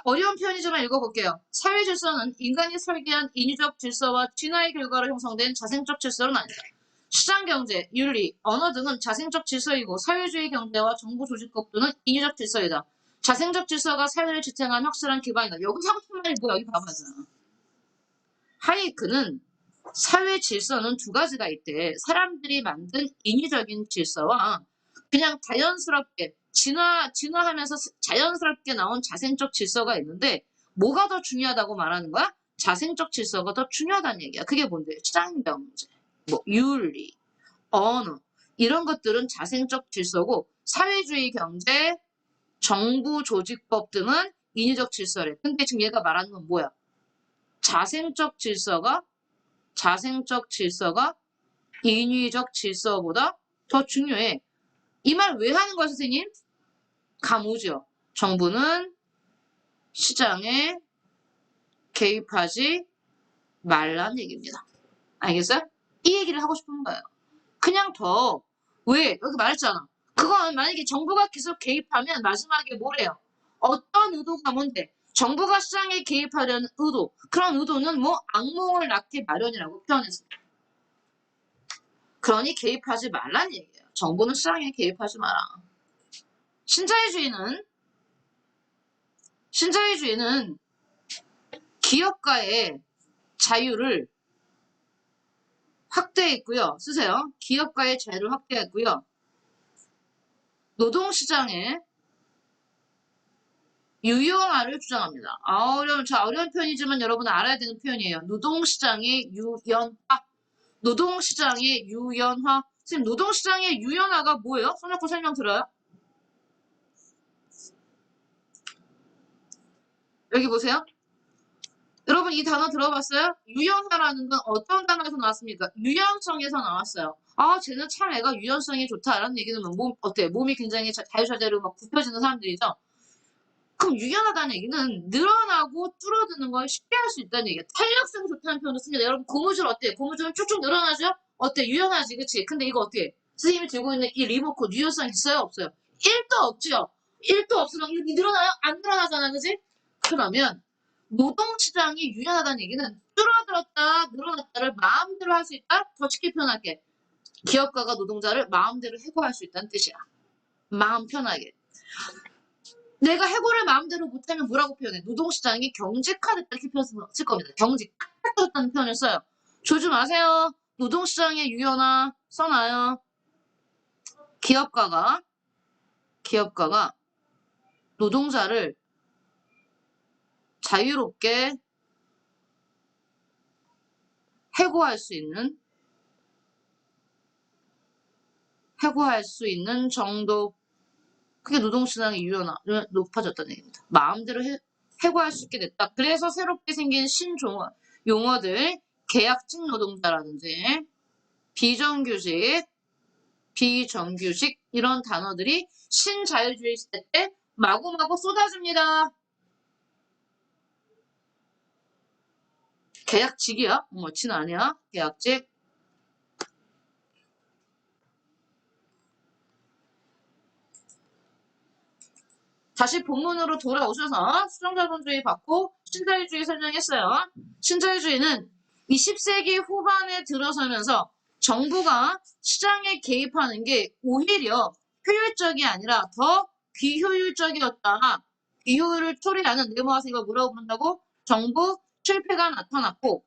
어려운 표현이지만 읽어볼게요. 사회 질서는 인간이 설계한 인위적 질서와 진화의 결과로 형성된 자생적 질서는 아니다. 시장 경제, 윤리, 언어 등은 자생적 질서이고 사회주의 경제와 정부 조직법도는 인위적 질서이다. 자생적 질서가 사회를 지탱한 확실한 기반이다. 여기서 하고 싶은 말이 뭐야? 여기 봐봐잖아. 하이크는 사회 질서는 두 가지가 있대. 사람들이 만든 인위적인 질서와 그냥 자연스럽게 진화하면서 자연스럽게 나온 자생적 질서가 있는데 뭐가 더 중요하다고 말하는 거야? 자생적 질서가 더 중요하다는 얘기야. 그게 뭔데? 시장 경제, 뭐 윤리, 언어 이런 것들은 자생적 질서고 사회주의 경제, 정부 조직법 등은 인위적 질서래. 근데 지금 얘가 말하는 건 뭐야? 자생적 질서가 인위적 질서보다 더 중요해. 이 말 왜 하는 거야, 선생님? 가무죠. 정부는 시장에 개입하지 말라는 얘기입니다. 알겠어요? 이 얘기를 하고 싶은 거예요. 그냥 왜? 여기 말했잖아. 그건 만약에 정부가 계속 개입하면 마지막에 뭐래요? 어떤 의도가 뭔데? 정부가 시장에 개입하려는 의도. 그런 의도는 뭐 악몽을 낳기 마련이라고 표현했습니다. 그러니 개입하지 말라는 얘기예요. 정부는 시장에 개입하지 마라. 신자유주의는 기업가의 자유를 확대했고요. 쓰세요. 기업가의 자유를 확대했고요. 노동시장의 유연화를 주장합니다. 어려운 표현이지만 여러분은 알아야 되는 표현이에요. 노동시장의 유연화. 노동시장의 유연화. 선생님, 노동시장의 유연화가 뭐예요? 손잡고 설명 들어요? 여기 보세요. 여러분 이 단어 들어봤어요? 유연화라는 건 어떤 단어에서 나왔습니까? 유연성에서 나왔어요. 쟤는 참 애가 유연성이 좋다라는 얘기는 몸이 굉장히 자유자재로 막 굽혀지는 사람들이죠. 그럼 유연하다는 얘기는 늘어나고 줄어드는 걸 쉽게 할 수 있다는 얘기예요. 탄력성이 좋다는 표현을 씁니다. 여러분 고무줄 어때요? 고무줄은 쭉쭉 늘어나죠? 어때? 유연하지, 그치? 근데 이거 어때요? 선생님이 들고 있는 이 리모컨 유연성 있어요? 없어요? 1도 없죠? 1도 없으면 이렇게 늘어나요? 안 늘어나잖아, 그치? 그러면 노동시장이 유연하다는 얘기는 줄어들었다, 늘어났다를 마음대로 할 수 있다? 더 쉽게 표현할게. 기업가가 노동자를 마음대로 해고할 수 있다는 뜻이야. 마음 편하게. 내가 해고를 마음대로 못하면 뭐라고 표현해? 노동시장이 경직화됐다 이렇게 쓸 겁니다. 경직화됐다는 표현을 써요. 조지 마세요. 노동시장의 유연화 써놔요. 기업가가 노동자를 자유롭게 해고할 수 있는 정도. 그게 노동시장의 유연화를 높아졌다는 얘기입니다. 마음대로 해고할 수 있게 됐다. 그래서 새롭게 생긴 용어들, 계약직 노동자라든지 비정규직, 비정규직 이런 단어들이 신자유주의 시대 때 마구마구 쏟아집니다. 계약직이야? 진 아니야. 계약직. 다시 본문으로 돌아오셔서 수정자본주의 받고 신자유주의 설명했어요. 신자유주의는 20세기 후반에 들어서면서 정부가 시장에 개입하는 게 오히려 효율적이 아니라 더 비효율적이었다. 비효율을 초래하는 네모아서 이걸 뭐라고 부른다고? 정부 실패가 나타났고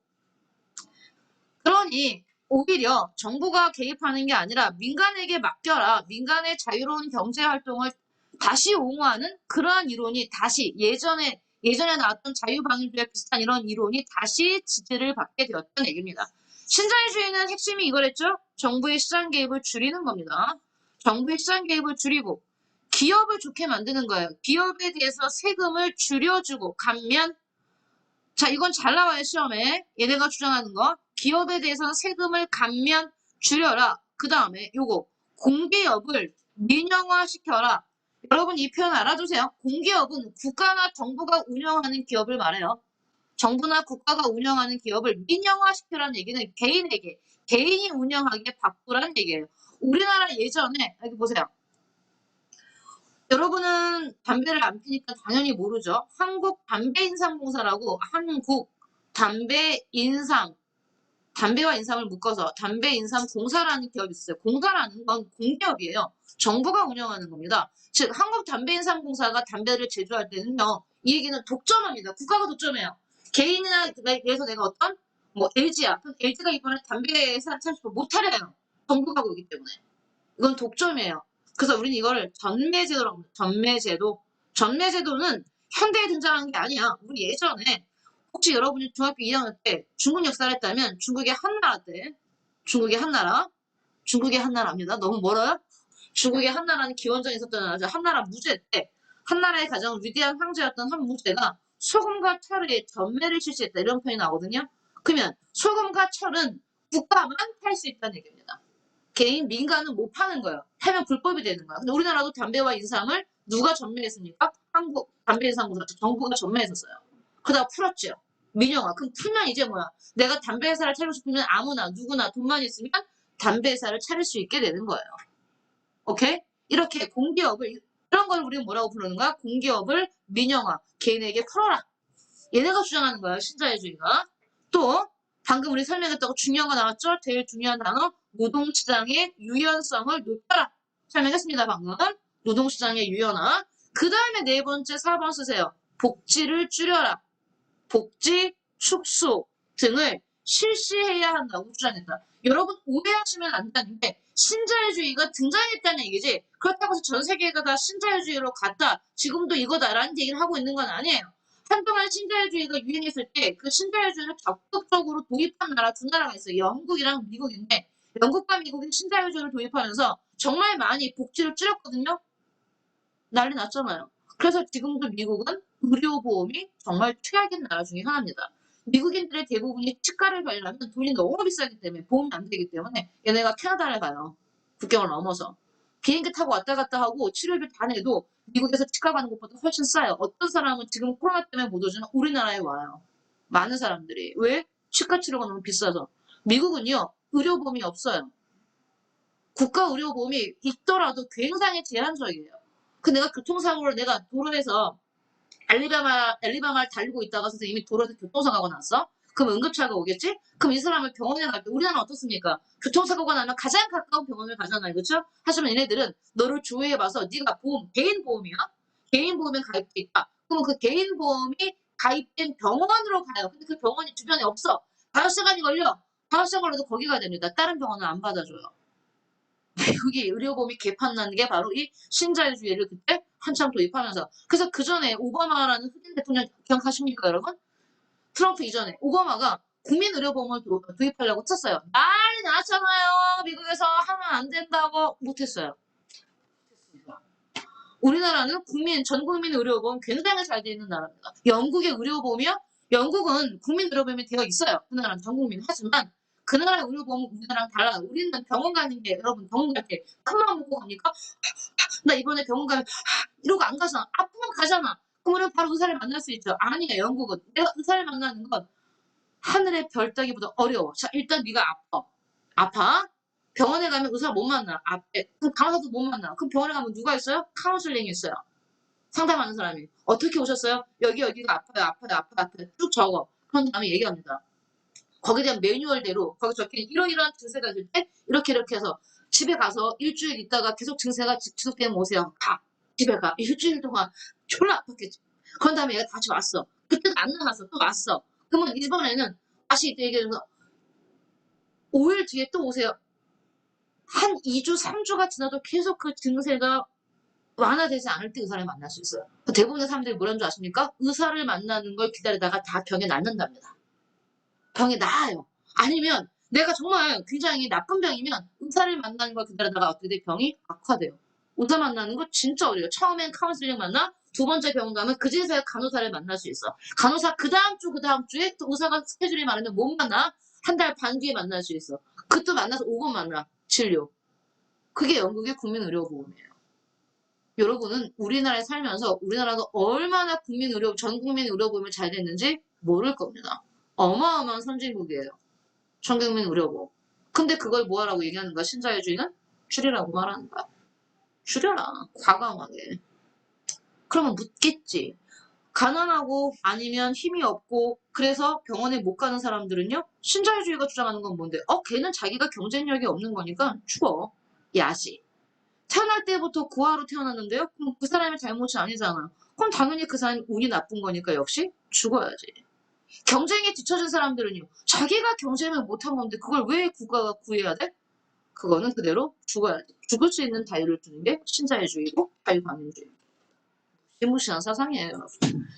그러니 오히려 정부가 개입하는 게 아니라 민간에게 맡겨라. 민간의 자유로운 경제 활동을 다시 옹호하는 그러한 이론이 다시 예전에 나왔던 자유방위주의와 비슷한 이런 이론이 다시 지지를 받게 되었다는 얘기입니다. 신자유주의는 핵심이 이거랬죠? 정부의 시장 개입을 줄이는 겁니다. 정부의 시장 개입을 줄이고 기업을 좋게 만드는 거예요. 기업에 대해서 세금을 줄여주고 감면. 자, 이건 잘 나와요, 시험에. 얘네가 주장하는 거. 기업에 대해서는 세금을 감면 줄여라. 그 다음에 요거 공기업을 민영화시켜라. 여러분 이 표현 알아두세요. 공기업은 국가나 정부가 운영하는 기업을 말해요. 정부나 국가가 운영하는 기업을 민영화시키라는 얘기는 개인에게, 개인이 운영하게 바꾸라는 얘기예요. 우리나라 예전에, 여기 보세요. 여러분은 담배를 안 피니까 당연히 모르죠. 한국담배인삼공사라고 한국담배인삼, 담배와 인삼을 묶어서 담배인삼공사라는 기업이 있어요. 공사라는 건 공기업이에요. 정부가 운영하는 겁니다. 즉 한국담배인삼공사가 담배를 제조할 때는요. 이 얘기는 독점합니다. 국가가 독점해요. 개인이나 예서 내가 어떤 뭐 LG야. LG가 이번에 담배 회사 차리고 못 하려요. 정부가 그러기 때문에. 이건 독점이에요. 그래서 우리는 이거를 전매제도라고 합니다. 전매제도. 전매제도는 현대에 등장한 게 아니야. 우리 예전에 혹시 여러분이 중학교 2학년 때 중국 역사를 했다면 중국의 한나라 때 중국의 한나라 중국의 한나라입니다. 너무 멀어요? 중국의 한나라는 기원전에 있었던 나라죠. 한나라 무제 때 한나라의 가장 위대한 황제였던 한 무제가 소금과 철의 전매를 실시했다. 이런 표현이 나오거든요. 그러면 소금과 철은 국가만 팔 수 있다는 얘기입니다. 개인 민간은 못 파는 거예요. 하면 불법이 되는 거야. 근데 우리나라도 담배와 인삼을 누가 전매했습니까? 한국 담배인삼공사 정부가 전매했었어요. 그러다가 풀었죠. 민영화. 그럼 풀면 이제 뭐야? 내가 담배 회사를 차리고 싶으면 아무나 누구나 돈만 있으면 담배 회사를 차릴 수 있게 되는 거예요. 오케이? 이렇게 공기업을 이런 걸 우리는 뭐라고 부르는 거야? 공기업을 민영화. 개인에게 풀어라. 얘네가 주장하는 거예요. 신자유주의가. 또 방금 우리 설명했다고 중요한 거 나왔죠? 제일 중요한 단어 노동시장의 유연성을 높여라. 설명했습니다. 방금. 노동시장의 유연화. 그 다음에 네 번째 4번 쓰세요. 복지를 줄여라. 복지, 축소 등을 실시해야 한다고 주장했다. 여러분 오해하시면 안 되는 게 신자유주의가 등장했다는 얘기지 그렇다고 해서 전 세계가 다 신자유주의로 갔다. 지금도 이거다라는 얘기를 하고 있는 건 아니에요. 한동안 신자유주의가 유행했을 때 그 신자유주의를 적극적으로 도입한 나라 두 나라가 있어요. 영국이랑 미국인데 영국과 미국이 신자유주의를 도입하면서 정말 많이 복지를 줄였거든요. 난리 났잖아요. 그래서 지금도 미국은 의료보험이 정말 최악인 나라 중에 하나입니다. 미국인들의 대부분이 치과를 가려면 돈이 너무 비싸기 때문에 보험이 안 되기 때문에 얘네가 캐나다를 가요. 국경을 넘어서. 비행기 타고 왔다 갔다 하고 치료비 다 내도 미국에서 치과 가는 것보다 훨씬 싸요. 어떤 사람은 지금 코로나 때문에 못 오지만 우리나라에 와요. 많은 사람들이. 왜? 치과 치료가 너무 비싸서. 미국은요. 의료보험이 없어요. 국가 의료보험이 있더라도 굉장히 제한적이에요. 그 내가 교통사고를 내가 도로에서 엘리바마를 달리고 있다가 선생님이 도로에서 교통사고가 났어? 그럼 응급차가 오겠지? 그럼 이 사람을 병원에 갈 때 우리나라는 어떻습니까? 교통사고가 나면 가장 가까운 병원을 가잖아요. 그렇죠? 하지만 얘네들은 너를 조회해봐서 네가 보험, 개인 보험이야? 개인 보험에 가입돼 있다. 그럼 그 개인 보험이 가입된 병원으로 가요. 근데 그 병원이 주변에 없어. 5시간이 걸려. 5시간 걸려도 거기 가야 됩니다. 다른 병원은 안 받아줘요. 미국이 의료보험이 개판난 게 바로 이 신자유주의를 그때 한참 도입하면서 그래서 그 전에 오바마라는 흑인 대통령 기억하십니까 여러분? 트럼프 이전에 오바마가 국민의료보험을 도입하려고 쳤어요. 난리 났잖아요. 미국에서 하면 안 된다고 못했어요. 우리나라는 전 국민 의료보험 굉장히 잘 돼 있는 나라입니다. 영국의 의료보험이요? 영국은 국민 의료보험이 되어 있어요. 그 나라는 전 국민. 하지만 그 나라의 의료보험은 우리나라랑 달라요. 우리는 병원 가는 게 여러분 병원 갈 때 큰맘 먹고 갑니까? 나 이번에 병원 가면 이러고 안 가잖아. 아프면 가잖아. 그럼 우리는 바로 의사를 만날 수 있죠. 아니에요. 영국은. 내가 의사를 만나는 건 하늘의 별 따기보다 어려워. 자, 일단 네가 아파. 아파? 병원에 가면 의사 못 만나. 앞에. 그럼 간호사도 못 만나. 그럼 병원에 가면 누가 있어요? 카운슬링이 있어요. 상담하는 사람이. 어떻게 오셨어요? 여기가 아파요. 아파요. 아파요. 아파요. 쭉 적어. 그런 다음에 얘기합니다. 거기에 대한 매뉴얼대로 거기 적힌 이러이러한 증세가 있을 때 이렇게 해서 집에 가서 일주일 있다가 계속 증세가 지속되면 오세요. 가. 집에 가. 일주일 동안 졸라 아팠겠지. 그런 다음에 얘가 다시 왔어. 그때도 안 나갔어. 또 왔어. 그러면 이번에는 다시 얘기해서 5일 뒤에 또 오세요. 한 2주, 3주가 지나도 계속 그 증세가 완화되지 않을 때 의사를 만날 수 있어요. 대부분의 사람들이 뭐라는 줄 아십니까? 의사를 만나는 걸 기다리다가 다 병에 낫는답니다. 병이 나아요. 아니면 내가 정말 굉장히 나쁜 병이면 의사를 만나는 걸 기다리다가 어떻게 돼? 병이 악화돼요. 의사 만나는 거 진짜 어려워요. 처음엔 카운슬링 만나, 두 번째 병원 가면 그제서야 간호사를 만날 수 있어. 간호사 그 다음 주, 그 다음 주에 또 의사가 스케줄이 많으면 못 만나. 한 달 반 뒤에 만날 수 있어. 그때 만나서 5분 만나. 진료. 그게 영국의 국민의료보험이에요. 여러분은 우리나라에 살면서 우리나라가 얼마나 전 국민 의료보험이 잘 됐는지 모를 겁니다. 어마어마한 선진국이에요. 전 국민 의료보험. 근데 그걸 뭐하라고 얘기하는 거야? 신자유주의는? 줄이라고 말하는 거야. 줄여라. 과감하게. 그러면 묻겠지. 가난하고 아니면 힘이 없고 그래서 병원에 못 가는 사람들은요. 신자유주의가 주장하는 건 뭔데? 걔는 자기가 경쟁력이 없는 거니까 죽어. 야시. 태어날 때부터 고아로 태어났는데요? 그럼 그 사람의 잘못이 아니잖아. 그럼 당연히 그 사람이 운이 나쁜 거니까 역시 죽어야지. 경쟁에 뒤처진 사람들은요. 자기가 경쟁을 못한 건데 그걸 왜 국가가 구해야 돼? 그거는 그대로 죽어야 돼. 죽을 수 있는 자유를 주는 게 신자유주의고 자유방임주의. 무시무시한 사상이에요, 여러분.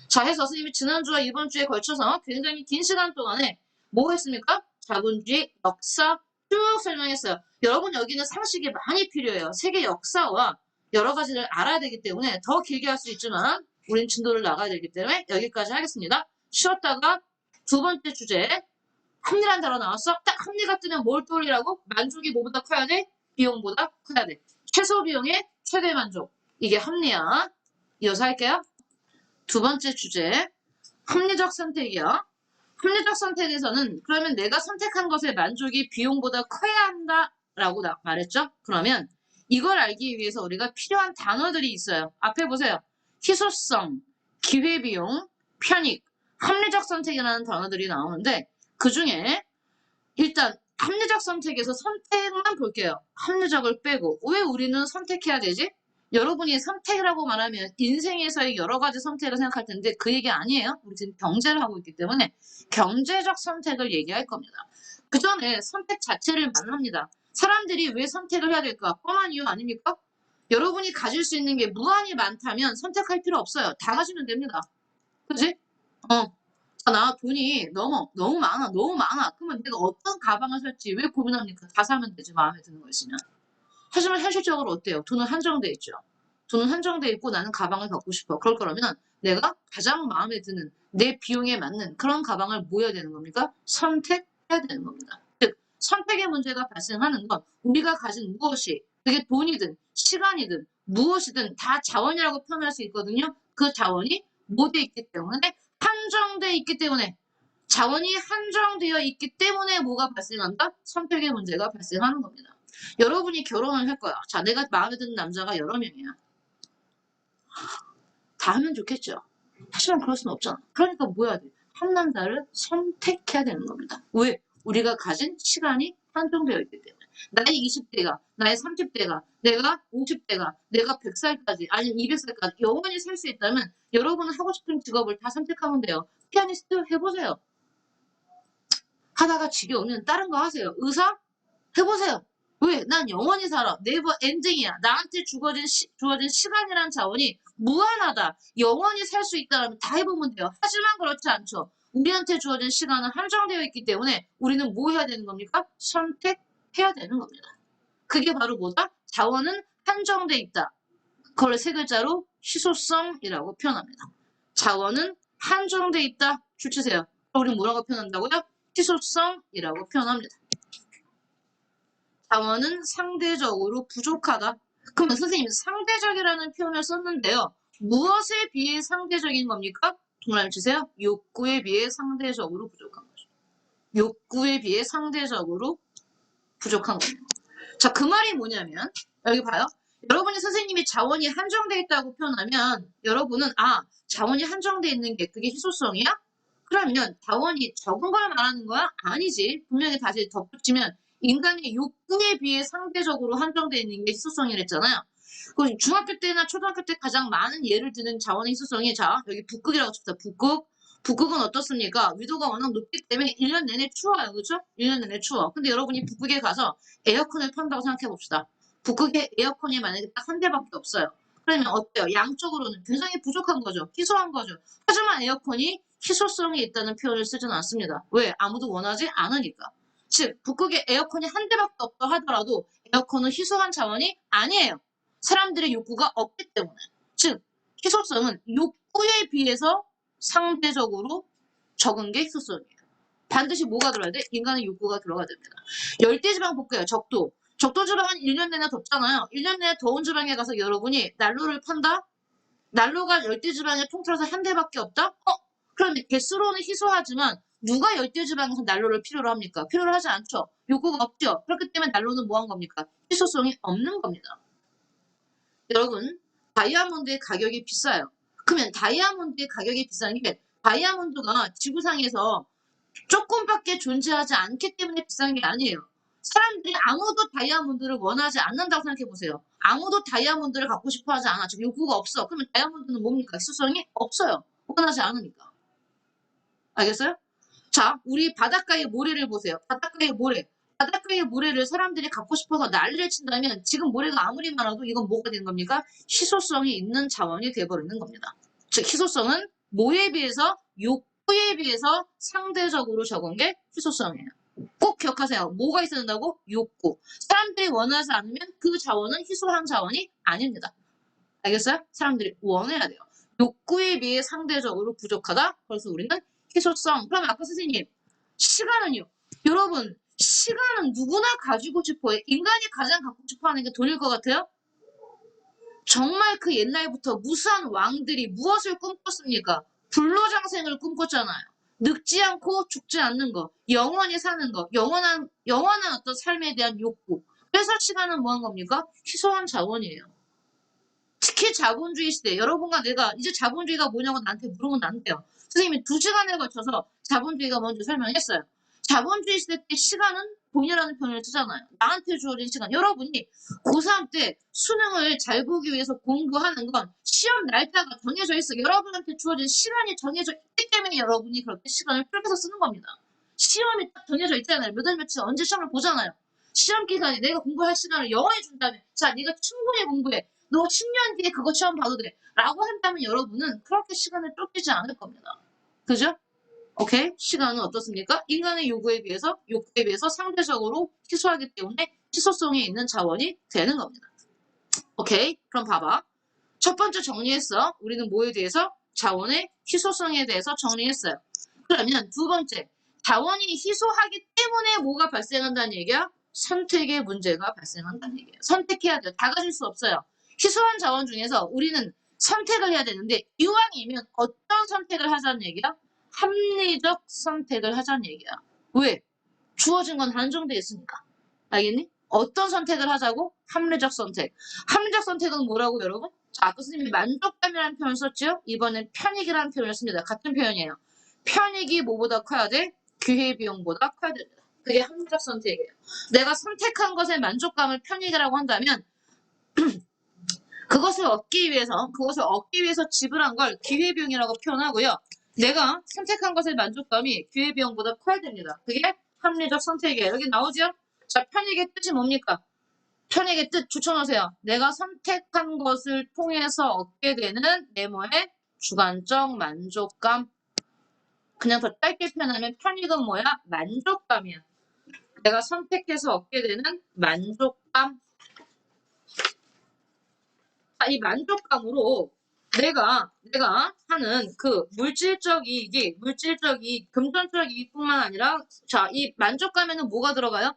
자, 해서 선생님이 지난주와 이번 주에 걸쳐서 굉장히 긴 시간 동안에 뭐 했습니까? 자본주의 역사 쭉 설명했어요. 여러분 여기는 상식이 많이 필요해요. 세계 역사와 여러 가지를 알아야 되기 때문에 더 길게 할 수 있지만 우린 진도를 나가야 되기 때문에 여기까지 하겠습니다. 쉬었다가 두 번째 주제 합리란 단어 나왔어? 딱 합리가 뜨면 뭘 떠올리라고? 만족이 뭐보다 커야 돼? 비용보다 커야 돼. 최소 비용의 최대 만족. 이게 합리야. 이어서 할게요. 두 번째 주제 합리적 선택이요. 합리적 선택에서는 그러면 내가 선택한 것의 만족이 비용보다 커야 한다라고 말했죠? 그러면 이걸 알기 위해서 우리가 필요한 단어들이 있어요. 앞에 보세요. 희소성, 기회비용, 편익, 합리적 선택이라는 단어들이 나오는데 그 중에 일단 합리적 선택에서 선택만 볼게요. 합리적을 빼고 왜 우리는 선택해야 되지? 여러분이 선택이라고 말하면 인생에서의 여러 가지 선택을 생각할 텐데 그 얘기 아니에요. 우리 지금 경제를 하고 있기 때문에 경제적 선택을 얘기할 겁니다. 그 전에 선택 자체를 만납니다. 사람들이 왜 선택을 해야 될까? 뻔한 이유 아닙니까? 여러분이 가질 수 있는 게 무한히 많다면 선택할 필요 없어요. 다 가지면 됩니다. 그지? 나 돈이 너무 많아. 그러면 내가 어떤 가방을 살지 왜 고민합니까? 다 사면 되지. 마음에 드는 거 있으면. 하지만 현실적으로 어때요? 돈은 한정돼 있죠. 돈은 한정돼 있고 나는 가방을 갖고 싶어. 그럴 거라면 내가 가장 마음에 드는 내 비용에 맞는 그런 가방을 뭐 해야 되는 겁니까? 선택해야 되는 겁니다. 즉 선택의 문제가 발생하는 건 우리가 가진 무엇이 그게 돈이든 시간이든 무엇이든 다 자원이라고 표현할 수 있거든요. 그 자원이 뭐돼 있기 때문에 한정돼 있기 때문에 자원이 한정되어 있기 때문에 뭐가 발생한다? 선택의 문제가 발생하는 겁니다. 여러분이 결혼을 할 거야. 자, 내가 마음에 드는 남자가 여러 명이야. 다 하면 좋겠죠. 하지만 그럴 수는 없잖아. 그러니까 뭐 해야 돼? 한 남자를 선택해야 되는 겁니다. 왜? 우리가 가진 시간이 한정되어 있기 때문에. 나의 20대가, 나의 30대가, 내가 50대가, 내가 100살까지, 아니면 200살까지 영원히 살 수 있다면 여러분은 하고 싶은 직업을 다 선택하면 돼요. 피아니스트 해보세요. 하다가 지겨우면 다른 거 하세요. 의사? 해보세요. 왜? 난 영원히 살아. 네버 엔딩이야. 나한테 주어진 시간이란 자원이 무한하다. 영원히 살 수 있다면 다 해보면 돼요. 하지만 그렇지 않죠. 우리한테 주어진 시간은 한정되어 있기 때문에 우리는 뭐 해야 되는 겁니까? 선택해야 되는 겁니다. 그게 바로 뭐다? 자원은 한정돼 있다. 그걸 세 글자로 희소성이라고 표현합니다. 자원은 한정돼 있다. 줄치세요. 우리는 뭐라고 표현한다고요? 희소성이라고 표현합니다. 자원은 상대적으로 부족하다. 그러면 선생님 상대적이라는 표현을 썼는데요. 무엇에 비해 상대적인 겁니까? 동그라미 치세요. 욕구에 비해 상대적으로 부족한 거죠. 욕구에 비해 상대적으로 부족한 겁니다. 자, 그 말이 뭐냐면 여기 봐요. 여러분이 선생님이 자원이 한정되어 있다고 표현하면 여러분은 자원이 한정되어 있는 게 그게 희소성이야? 그러면 자원이 적은 걸 말하는 거야? 아니지. 분명히 다시 덧붙이면 인간의 욕구에 비해 상대적으로 한정되어 있는 게 희소성이랬잖아요. 그 중학교 때나 초등학교 때 가장 많은 예를 드는 자원의 희소성이 자 여기 북극이라고 칩시다. 북극. 북극은 어떻습니까? 위도가 워낙 높기 때문에 1년 내내 추워요. 그죠? 1년 내내 추워. 근데 여러분이 북극에 가서 에어컨을 판다고 생각해 봅시다. 북극에 에어컨이 만약에 딱 한 대밖에 없어요. 그러면 어때요? 양쪽으로는 굉장히 부족한 거죠. 희소한 거죠. 하지만 에어컨이 희소성이 있다는 표현을 쓰지는 않습니다. 왜? 아무도 원하지 않으니까. 즉, 북극에 에어컨이 한 대밖에 없다 하더라도 에어컨은 희소한 자원이 아니에요. 사람들의 욕구가 없기 때문에. 즉, 희소성은 욕구에 비해서 상대적으로 적은 게 희소성이에요. 반드시 뭐가 들어야 돼? 인간의 욕구가 들어가야 됩니다. 열대지방 볼게요. 적도. 적도지방은 1년 내내 덥잖아요. 1년 내내 더운 지방에 가서 여러분이 난로를 판다? 난로가 열대지방에 통틀어서 한 대밖에 없다? 그런데 개수로는 희소하지만 누가 열대지방에서 난로를 필요로 합니까? 필요로 하지 않죠. 욕구가 없죠. 그렇기 때문에 난로는 뭐 한 겁니까? 희소성이 없는 겁니다. 여러분, 다이아몬드의 가격이 비싸요. 그러면 다이아몬드의 가격이 비싼 게 다이아몬드가 지구상에서 조금밖에 존재하지 않기 때문에 비싼 게 아니에요. 사람들이 아무도 다이아몬드를 원하지 않는다고 생각해 보세요. 아무도 다이아몬드를 갖고 싶어 하지 않아. 즉 욕구가 없어. 그러면 다이아몬드는 뭡니까? 희소성이 없어요. 원하지 않으니까. 알겠어요? 자, 우리 바닷가의 모래를 보세요. 바닷가의 모래. 바닷가의 모래를 사람들이 갖고 싶어서 난리를 친다면 지금 모래가 아무리 많아도 이건 뭐가 되는 겁니까? 희소성이 있는 자원이 되어버리는 겁니다. 즉 희소성은 뭐에 비해서 욕구에 비해서 상대적으로 적은 게 희소성이에요. 꼭 기억하세요. 뭐가 있어야 된다고? 욕구. 사람들이 원하지 않으면 그 자원은 희소한 자원이 아닙니다. 알겠어요? 사람들이 원해야 돼요. 욕구에 비해 상대적으로 부족하다. 그래서 우리는 희소성. 그럼 아까 선생님 시간은요? 여러분 시간은 누구나 가지고 싶어요. 인간이 가장 갖고 싶어하는 게 돈일 것 같아요? 정말 그 옛날부터 무수한 왕들이 무엇을 꿈꿨습니까? 불로장생을 꿈꿨잖아요. 늙지 않고 죽지 않는 거, 영원히 사는 거, 영원한 어떤 삶에 대한 욕구. 그래서 시간은 뭐 한 겁니까? 희소한 자원이에요. 특히 자본주의 시대, 여러분과 내가 이제 자본주의가 뭐냐고 나한테 물으면 안 돼요. 선생님이 2시간에 걸쳐서 자본주의가 뭔지 설명했어요. 자본주의 시대 때 시간은 돈이라는 표현을 쓰잖아요. 나한테 주어진 시간. 여러분이 고3 때 수능을 잘 보기 위해서 공부하는 건 시험 날짜가 정해져 있어. 여러분한테 주어진 시간이 정해져 있기 때문에 여러분이 그렇게 시간을 쪼개서 쓰는 겁니다. 시험이 딱 정해져 있잖아요. 몇 월 며칠 언제 시험을 보잖아요. 시험 기간에 내가 공부할 시간을 영원히 준다면 자, 네가 충분히 공부해. 너 10년 뒤에 그거 시험 봐도 돼. 라고 한다면 여러분은 그렇게 시간을 쫓기지 않을 겁니다. 그죠? 오케이? 시간은 어떻습니까? 인간의 욕구에 비해서 상대적으로 희소하기 때문에 희소성이 있는 자원이 되는 겁니다. 오케이? 그럼 봐봐. 첫 번째 정리했어. 우리는 뭐에 대해서? 자원의 희소성에 대해서 정리했어요. 그러면 두 번째. 자원이 희소하기 때문에 뭐가 발생한다는 얘기야? 선택의 문제가 발생한다는 얘기예요. 선택해야 돼요. 다 가질 수 없어요. 희소한 자원 중에서 우리는 선택을 해야 되는데 이왕이면 어떤 선택을 하자는 얘기야? 합리적 선택을 하자는 얘기야. 왜? 주어진 건 한정돼 있으니까. 알겠니? 어떤 선택을 하자고? 합리적 선택. 합리적 선택은 뭐라고 여러분? 자, 아까 선생님이 만족감이라는 표현을 썼죠? 이번엔 편익이라는 표현을 씁니다. 같은 표현이에요. 편익이 뭐보다 커야 돼? 기회비용보다 커야 됩니다. 그게 합리적 선택이에요. 내가 선택한 것의 만족감을 편익이라고 한다면 그것을 얻기 위해서 지불한 걸 기회비용이라고 표현하고요. 내가 선택한 것의 만족감이 기회비용보다 커야 됩니다. 그게 합리적 선택이에요. 여기 나오죠? 자, 편익의 뜻이 뭡니까? 편익의 뜻 추천하세요. 내가 선택한 것을 통해서 얻게 되는 네모의 주관적 만족감. 그냥 더 짧게 표현하면 편익은 뭐야? 만족감이야. 내가 선택해서 얻게 되는 만족감. 이 만족감으로 내가 하는 그 물질적 이익, 금전적 이익뿐만 아니라 자, 이 만족감에는 뭐가 들어가요?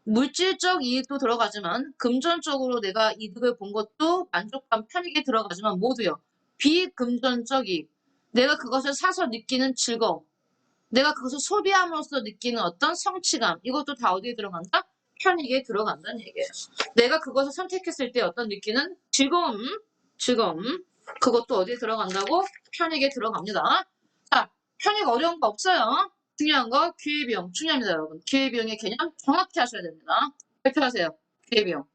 물질적 이익도 들어가지만 금전적으로 내가 이득을 본 것도 만족감 편익에 들어가지만 모두요. 비금전적 이익. 내가 그것을 사서 느끼는 즐거움. 내가 그것을 소비함으로써 느끼는 어떤 성취감. 이것도 다 어디에 들어간다? 편익에 들어간다는 얘기예요. 내가 그것을 선택했을 때 어떤 느끼는 즐거움. 그것도 어디에 들어간다고? 편익에 들어갑니다. 자, 편익 어려운 거 없어요. 중요한 거 기회비용 중요합니다, 여러분. 기회비용의 개념 정확히 하셔야 됩니다. 발표하세요. 기회비용.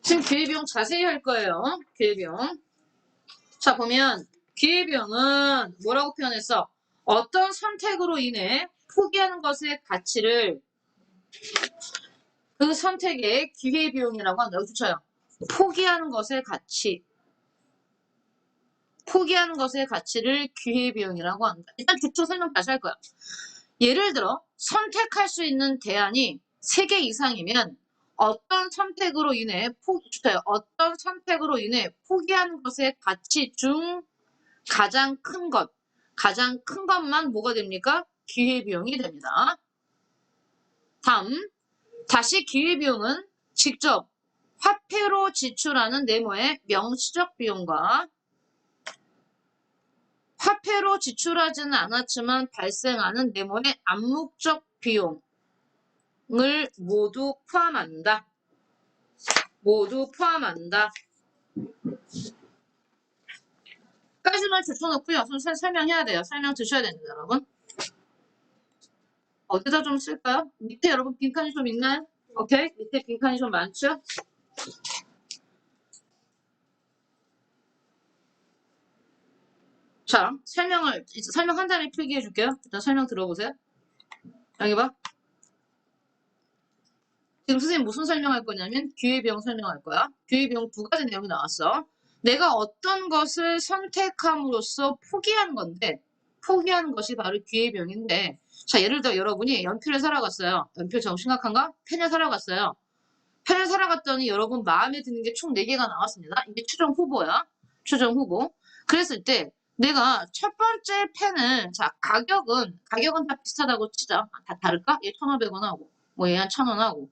지금 기회비용 자세히 할 거예요. 기회비용. 자, 보면 기회비용은 뭐라고 표현했어? 어떤 선택으로 인해 포기하는 것의 가치를 그 선택의 기회비용이라고 한다. 여기 붙여요. 포기하는 것의 가치. 포기하는 것의 가치를 기회비용이라고 한다. 일단 기초 설명 다시 할 거야. 예를 들어 선택할 수 있는 대안이 3개 이상이면 어떤 선택으로 인해 어떤 선택으로 인해 포기하는 것의 가치 중 가장 큰 것만 뭐가 됩니까? 기회비용이 됩니다. 다음, 다시 기회비용은 직접 화폐로 지출하는 네모의 명시적 비용과 화폐로 지출하지는 않았지만 발생하는 네모의 암묵적 비용을 모두 포함한다. 모두 포함한다. 까지만 줄쳐놓고요. 설명해야 돼요. 설명 드셔야 됩니다, 여러분. 어디다 좀 쓸까요? 밑에 여러분 빈칸이 좀 있나요? 오케이? 밑에 빈칸이 좀 많죠? 자, 설명 한 단에 필기해 줄게요. 일단 설명 들어보세요. 여기 봐. 지금 선생님 무슨 설명할 거냐면 기회비용 설명할 거야. 기회비용 2가지 내용이 나왔어. 내가 어떤 것을 선택함으로써 포기하는 건데 포기하는 것이 바로 기회비용인데 자 예를 들어 여러분이 연필을 사러 갔어요. 연필 정 심각한가? 펜을 사러 갔어요. 펜을 사러 갔더니 여러분 마음에 드는 게 총 4개가 나왔습니다. 이게 최종 후보야. 최종 후보. 그랬을 때 내가 첫 번째 펜을 자 가격은 다 비슷하다고 치자. 다 다를까? 얘 1,500원 하고 뭐 얘 한 1,000원 하고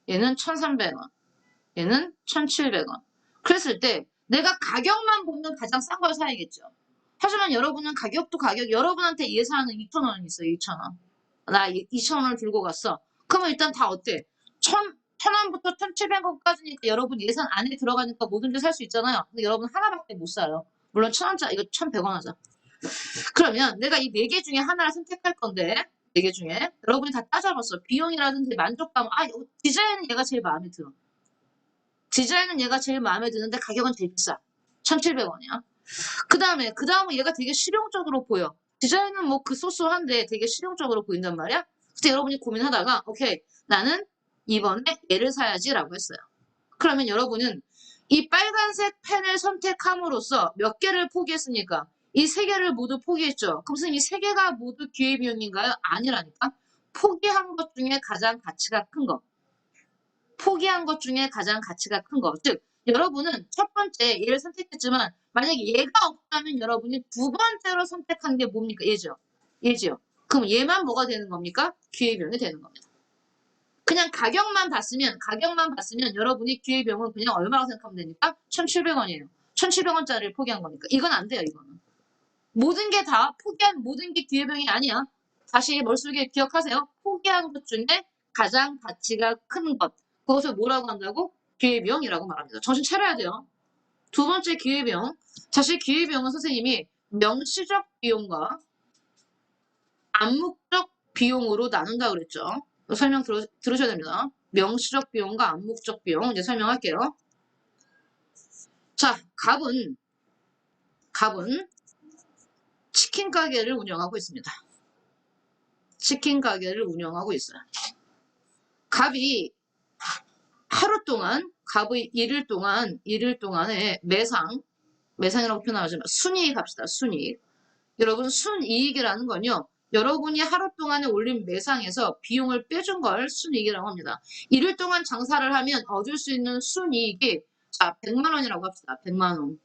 얘는 1,300원, 얘는 1,700원. 그랬을 때 내가 가격만 보면 가장 싼 걸 사야겠죠. 하지만 여러분은 여러분한테 예산은 2,000원이 있어요. 2,000원. 나 2,000원을 들고 갔어. 그러면 일단 다 어때? 1,000원부터 1,700원까지니까 여러분 예산 안에 들어가니까 뭐든지 살 수 있잖아요. 근데 여러분 하나밖에 못 사요. 물론 1,000원짜리 이거 1,100원 하자. 그러면 내가 이 4개 중에 하나를 선택할 건데 4개 중에 여러분이 다 따져봤어. 비용이라든지 만족감, 디자인은 얘가 제일 마음에 들어. 디자인은 얘가 제일 마음에 드는데 가격은 제일 비싸. 1,700원이야. 그 다음에 얘가 되게 실용적으로 보여. 디자인은 뭐 그 소소한데 되게 실용적으로 보인단 말이야. 그때 여러분이 고민하다가 오케이 나는 이번에 얘를 사야지라고 했어요. 그러면 여러분은 이 빨간색 펜을 선택함으로써 몇 개를 포기했습니까? 이 3개를 모두 포기했죠. 그럼 선생님 이 3개가 모두 기회비용인가요? 아니라니까. 포기한 것 중에 가장 가치가 큰 거. 포기한 것 중에 가장 가치가 큰 거. 즉 여러분은 첫 번째 얘를 선택했지만 만약에 얘가 없다면 여러분이 2번째로 선택한 게 뭡니까? 얘죠. 그럼 얘만 뭐가 되는 겁니까? 기회비용이 되는 겁니다. 그냥 가격만 봤으면 여러분이 기회비용은 그냥 얼마라고 생각하면 되니까 1,700원이에요. 1,700원짜리를 포기한 거니까. 이건 안 돼요, 이거는. 모든 게 다 포기한 모든 게 기회비용이 아니야. 다시 머릿속에 기억하세요. 포기한 것 중에 가장 가치가 큰 것. 그것을 뭐라고 한다고? 기회비용이라고 말합니다. 정신 차려야 돼요. 2번째 기회비용. 사실 기회비용은 선생님이 명시적 비용과 암묵적 비용으로 나눈다고 그랬죠. 설명 들으셔야 됩니다. 명시적 비용과 암묵적 비용 이제 설명할게요. 자, 갑은 치킨 가게를 운영하고 있습니다. 치킨 가게를 운영하고 있어요. 갑이 하루 동안 갑의 일일 동안에 매상이라고 표현하지만 순이익 합시다. 순이익. 여러분 순이익이라는 건요. 여러분이 하루 동안에 올린 매상에서 비용을 빼준 걸 순이익이라고 합니다. 일일 동안 장사를 하면 얻을 수 있는 순이익이 자 100만 원이라고 합시다. 100만 원.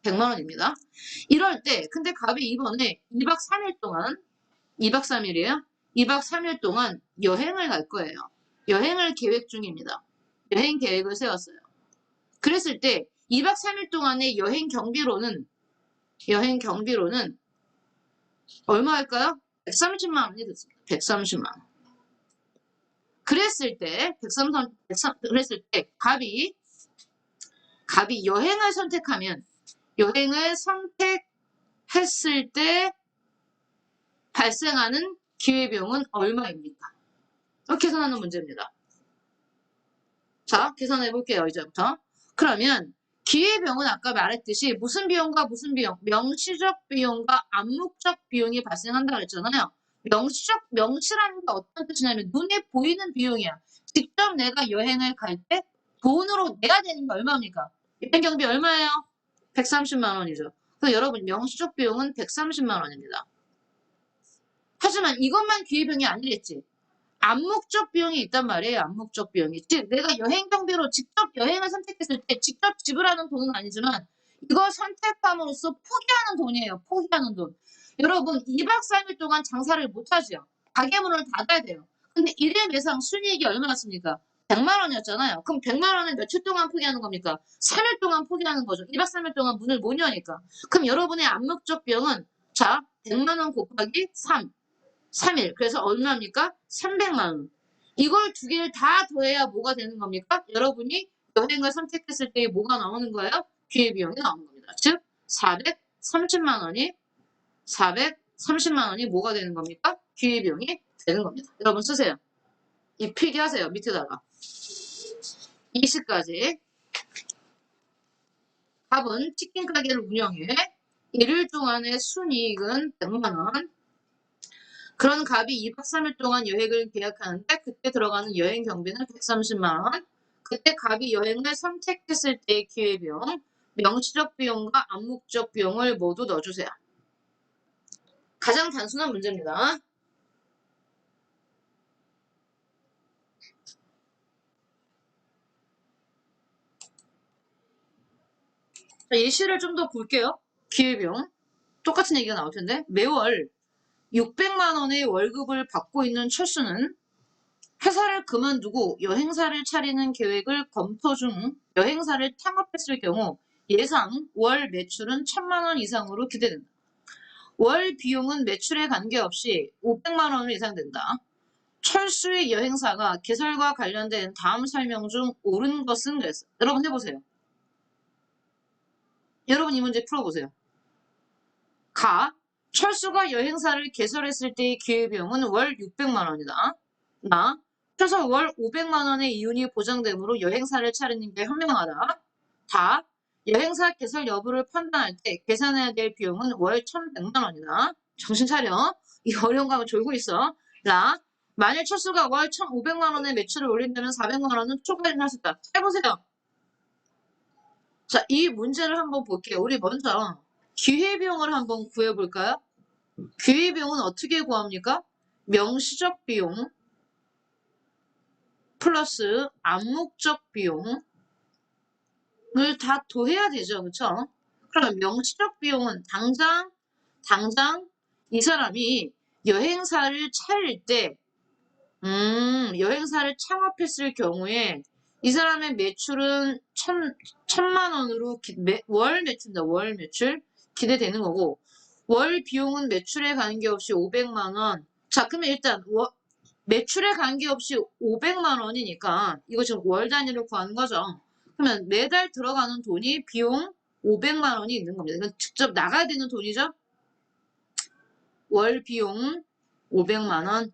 100만 원입니다. 이럴 때 근데 갑이 이번에 2박 3일 동안 2박 3일이에요. 2박 3일 동안 여행을 갈 거예요. 여행을 계획 중입니다. 여행 계획을 세웠어요. 그랬을 때 2박 3일 동안의 여행 경비로는 얼마 할까요? 130만 원이 됐습니다. 130만 원. 그랬을 때 갑이 여행을 선택했을 때 발생하는 기회비용은 얼마입니까? 이렇게 계산하는 문제입니다. 자, 계산해 볼게요. 이제부터. 그러면 기회비용은 아까 말했듯이 무슨 비용과 무슨 비용? 명시적 비용과 암묵적 비용이 발생한다고 그랬잖아요. 명시라는 게 어떤 뜻이냐면 눈에 보이는 비용이야. 직접 내가 여행을 갈 때 돈으로 내야 되는 게 얼마입니까? 여행 경비 얼마예요? 130만 원이죠. 그래서 여러분 명시적 비용은 130만 원입니다. 하지만 이것만 기회비용이 아니겠지. 암묵적 비용이 있단 말이에요. 암묵적 비용이. 즉 내가 여행 경비로 직접 여행을 선택했을 때 직접 지불하는 돈은 아니지만 이걸 선택함으로써 포기하는 돈이에요. 포기하는 돈. 여러분 2박 3일 동안 장사를 못하죠. 가게 문을 닫아야 돼요. 근데 1일 매상 순이익이 얼마였습니까? 100만 원이었잖아요. 그럼 100만 원을 며칠 동안 포기하는 겁니까? 3일 동안 포기하는 거죠. 2박 3일 동안 문을 못 여니까. 그럼 여러분의 암묵적 비용은 자 100만 원 곱하기 3일. 그래서 얼마입니까? 300만 원. 이걸 두 개를 다 더해야 뭐가 되는 겁니까? 여러분이 여행을 선택했을 때 뭐가 나오는 거예요? 기회비용이 나오는 겁니다. 즉 430만 원이 뭐가 되는 겁니까? 기회비용이 되는 겁니다. 여러분 쓰세요. 이 필기하세요. 밑에다가. 20까지. 답은 치킨 가게를 운영해 1일 동안의 순이익은 100만 원. 그런 갑이 2박 3일 동안 여행을 계약하는데 그때 들어가는 여행 경비는 130만 원. 그때 갑이 여행을 선택했을 때의 기회비용, 명시적 비용과 암묵적 비용을 모두 넣어주세요. 가장 단순한 문제입니다. 자, 예시를 좀 더 볼게요. 기회비용. 똑같은 얘기가 나올 텐데 매월 600만 원의 월급을 받고 있는 철수는 회사를 그만두고 여행사를 차리는 계획을 검토 중 여행사를 창업했을 경우 예상 월 매출은 1000만 원 이상으로 기대된다. 월 비용은 매출에 관계없이 500만 원 이상 된다. 철수의 여행사가 개설과 관련된 다음 설명 중 옳은 것은 그랬어. 여러분 해보세요. 여러분 이 문제 풀어보세요. 가. 철수가 여행사를 개설했을 때의 기회비용은 월 600만 원이다. 나. 최소 월 500만 원의 이윤이 보장되므로 여행사를 차리는 게 현명하다. 다. 여행사 개설 여부를 판단할 때 계산해야 될 비용은 월 1100만 원이다. 정신 차려. 이 어려운 거 하면 졸고 있어. 라. 만일 철수가 월 1500만 원의 매출을 올린다면 400만 원은 초과를 할 수 있다. 해보세요. 자, 이 문제를 한번 볼게요. 우리 먼저 기회비용을 한번 구해볼까요? 기회비용은 어떻게 구합니까? 명시적 비용 플러스 암묵적 비용을 다 더해야 되죠. 그쵸? 그러면 명시적 비용은 당장 이 사람이 여행사를 차릴 때 여행사를 창업했을 경우에 이 사람의 매출은 1000만 원으로 월 매출입니다. 월 매출 기대되는 거고 월 비용은 매출에 관계없이 500만 원. 자, 그러면 일단 매출에 관계없이 500만 원이니까 이거 지금 월 단위로 구하는 거죠. 그러면 매달 들어가는 돈이 비용 500만 원이 있는 겁니다. 이건 직접 나가야 되는 돈이죠. 월 비용 500만 원.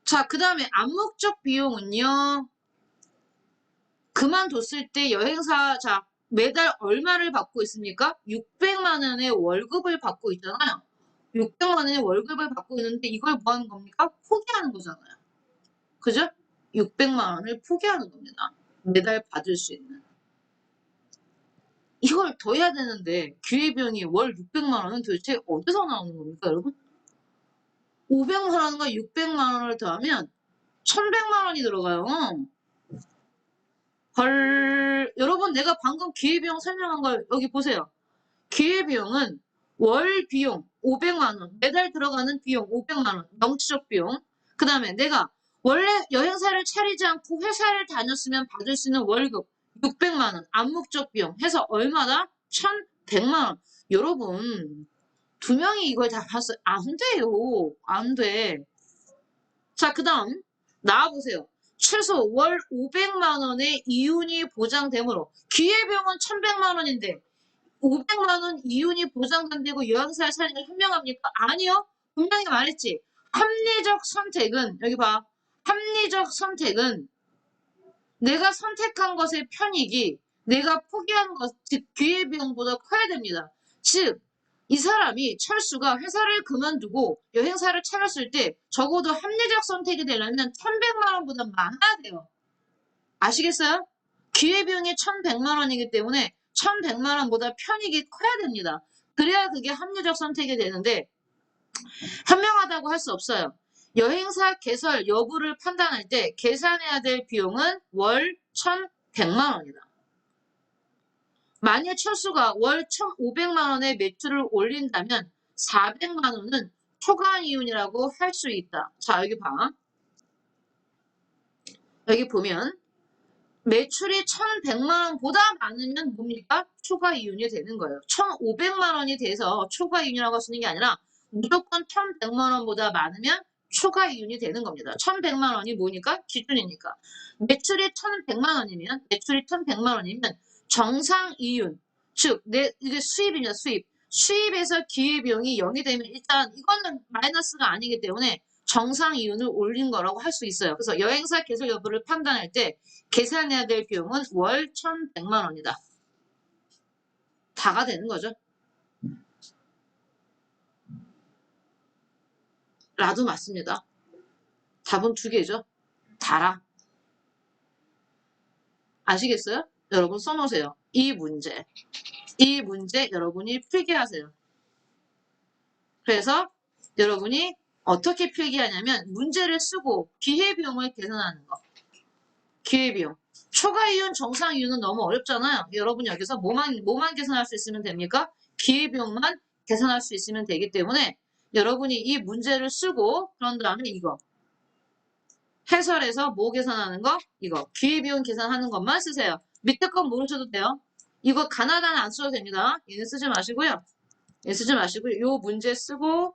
자, 그 다음에 암묵적 비용은요. 그만뒀을 때 여행사, 자, 매달 얼마를 받고 있습니까? 600만 원의 월급을 받고 있잖아요. 600만 원의 월급을 받고 있는데 이걸 뭐 하는 겁니까? 포기하는 거잖아요. 그죠? 600만 원을 포기하는 겁니다. 매달 받을 수 있는. 이걸 더 해야 되는데 기회비용이 월 600만 원은 도대체 어디서 나오는 겁니까, 여러분? 500만 원과 600만 원을 더하면 1100만 원이 들어가요. 헐, 여러분 내가 방금 기회비용 설명한 걸 여기 보세요. 기회비용은 월 비용 500만 원, 매달 들어가는 비용 500만 원, 명시적 비용. 그 다음에 내가 원래 여행사를 차리지 않고 회사를 다녔으면 받을 수 있는 월급 600만 원, 암묵적 비용 해서 얼마다? 1100만 원. 여러분 두 명이 이걸 다 봤어요. 안 돼요. 안 돼. 자, 그 다음 나와보세요. 최소 월 500만 원의 이윤이 보장되므로 기회비용은 1100만 원인데 500만 원 이윤이 보장된다고 여행사를 차리는 게 현명합니까? 아니요. 분명히 말했지. 합리적 선택은 여기 봐. 합리적 선택은 내가 선택한 것의 편익이 내가 포기한 것, 즉 기회비용보다 커야 됩니다. 즉 이 사람이 철수가 회사를 그만두고 여행사를 차렸을 때 적어도 합리적 선택이 되려면 1,100만 원보다 많아야 돼요. 아시겠어요? 기회비용이 1,100만 원이기 때문에 1,100만 원보다 편익이 커야 됩니다. 그래야 그게 합리적 선택이 되는데 현명하다고 할 수 없어요. 여행사 개설 여부를 판단할 때 계산해야 될 비용은 월 1,100만 원이다. 만일 철수가 월 1,500만 원의 매출을 올린다면 400만 원은 초과 이윤이라고 할 수 있다. 자, 여기 봐. 여기 보면 매출이 1,100만 원보다 많으면 뭡니까? 초과 이윤이 되는 거예요. 1,500만 원이 돼서 초과 이윤이라고 할 수 있는 게 아니라 무조건 1,100만 원보다 많으면 초과 이윤이 되는 겁니다. 1,100만 원이 뭐니까? 기준이니까. 매출이 1,100만 원이면 정상 이윤, 즉 이게 수입이냐 수입. 수입에서 기회비용이 0이 되면 일단 이거는 마이너스가 아니기 때문에 정상 이윤을 올린 거라고 할 수 있어요. 그래서 여행사 개설 여부를 판단할 때 계산해야 될 비용은 월 1,100만 원이다. 다가 되는 거죠. 라도 맞습니다. 답은 두 개죠. 다라. 아시겠어요? 여러분 써놓으세요. 이 문제 여러분이 필기하세요. 그래서 여러분이 어떻게 필기하냐면 문제를 쓰고 기회비용을 계산하는 거. 기회비용. 초과 이윤, 정상 이윤은 너무 어렵잖아요. 여러분 여기서 뭐만 계산할 수 있으면 됩니까? 기회비용만 계산할 수 있으면 되기 때문에 여러분이 이 문제를 쓰고 그런 다음에 이거 해설해서 뭐 계산하는 거? 이거 기회비용 계산하는 것만 쓰세요. 밑에 건 모르셔도 돼요. 이거 가나다는 안 써도 됩니다. 얘는 쓰지 마시고요. 얘 쓰지 마시고 요 문제 쓰고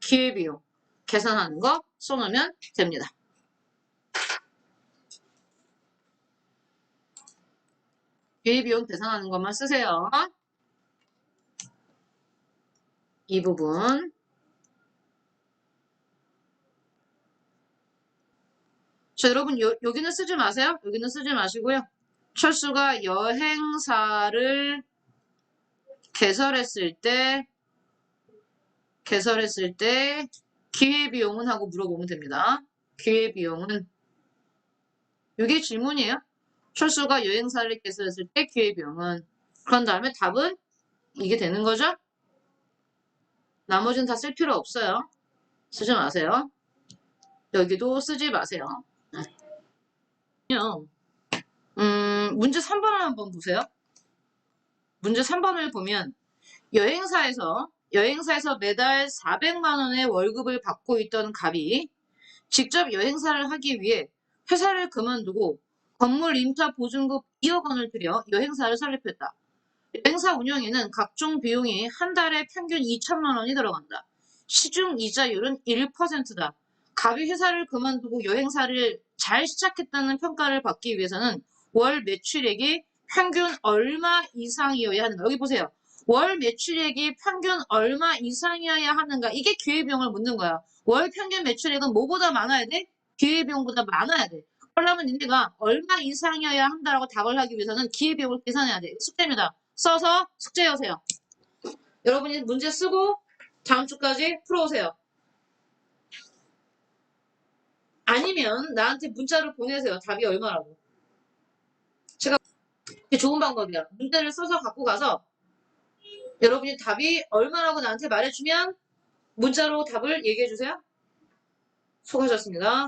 기회비용 계산하는 거 써놓으면 됩니다. 기회비용 계산하는 것만 쓰세요. 이 부분. 자, 여러분 여기는 쓰지 마세요. 여기는 쓰지 마시고요. 철수가 여행사를 개설했을 때 기회비용은 하고 물어보면 됩니다. 기회비용은 이게 질문이에요. 철수가 여행사를 개설했을 때 기회비용은 그런 다음에 답은 이게 되는 거죠. 나머지는 다 쓸 필요 없어요. 쓰지 마세요. 여기도 쓰지 마세요. 문제 3번을 한번 보세요. 문제 3번을 보면 여행사에서 매달 400만 원의 월급을 받고 있던 갑이 직접 여행사를 하기 위해 회사를 그만두고 건물 임차 보증금 2억 원을 들여 여행사를 설립했다. 여행사 운영에는 각종 비용이 한 달에 평균 2천만 원이 들어간다. 시중 이자율은 1%다. 갑이 회사를 그만두고 여행사를 잘 시작했다는 평가를 받기 위해서는 월 매출액이 평균 얼마 이상이어야 하는가? 여기 보세요. 월 매출액이 평균 얼마 이상이어야 하는가? 이게 기회비용을 묻는 거야. 월 평균 매출액은 뭐보다 많아야 돼? 기회비용보다 많아야 돼. 그러려면 니네가 얼마 이상이어야 한다라고 답을 하기 위해서는 기회비용을 계산해야 돼. 숙제입니다. 써서 숙제하세요. 여러분이 문제 쓰고 다음 주까지 풀어오세요. 아니면 나한테 문자로 보내세요. 답이 얼마라고. 제가 좋은 방법이야. 문제를 써서 갖고 가서 여러분이 답이 얼마라고 나한테 말해주면 문자로 답을 얘기해주세요. 수고하셨습니다.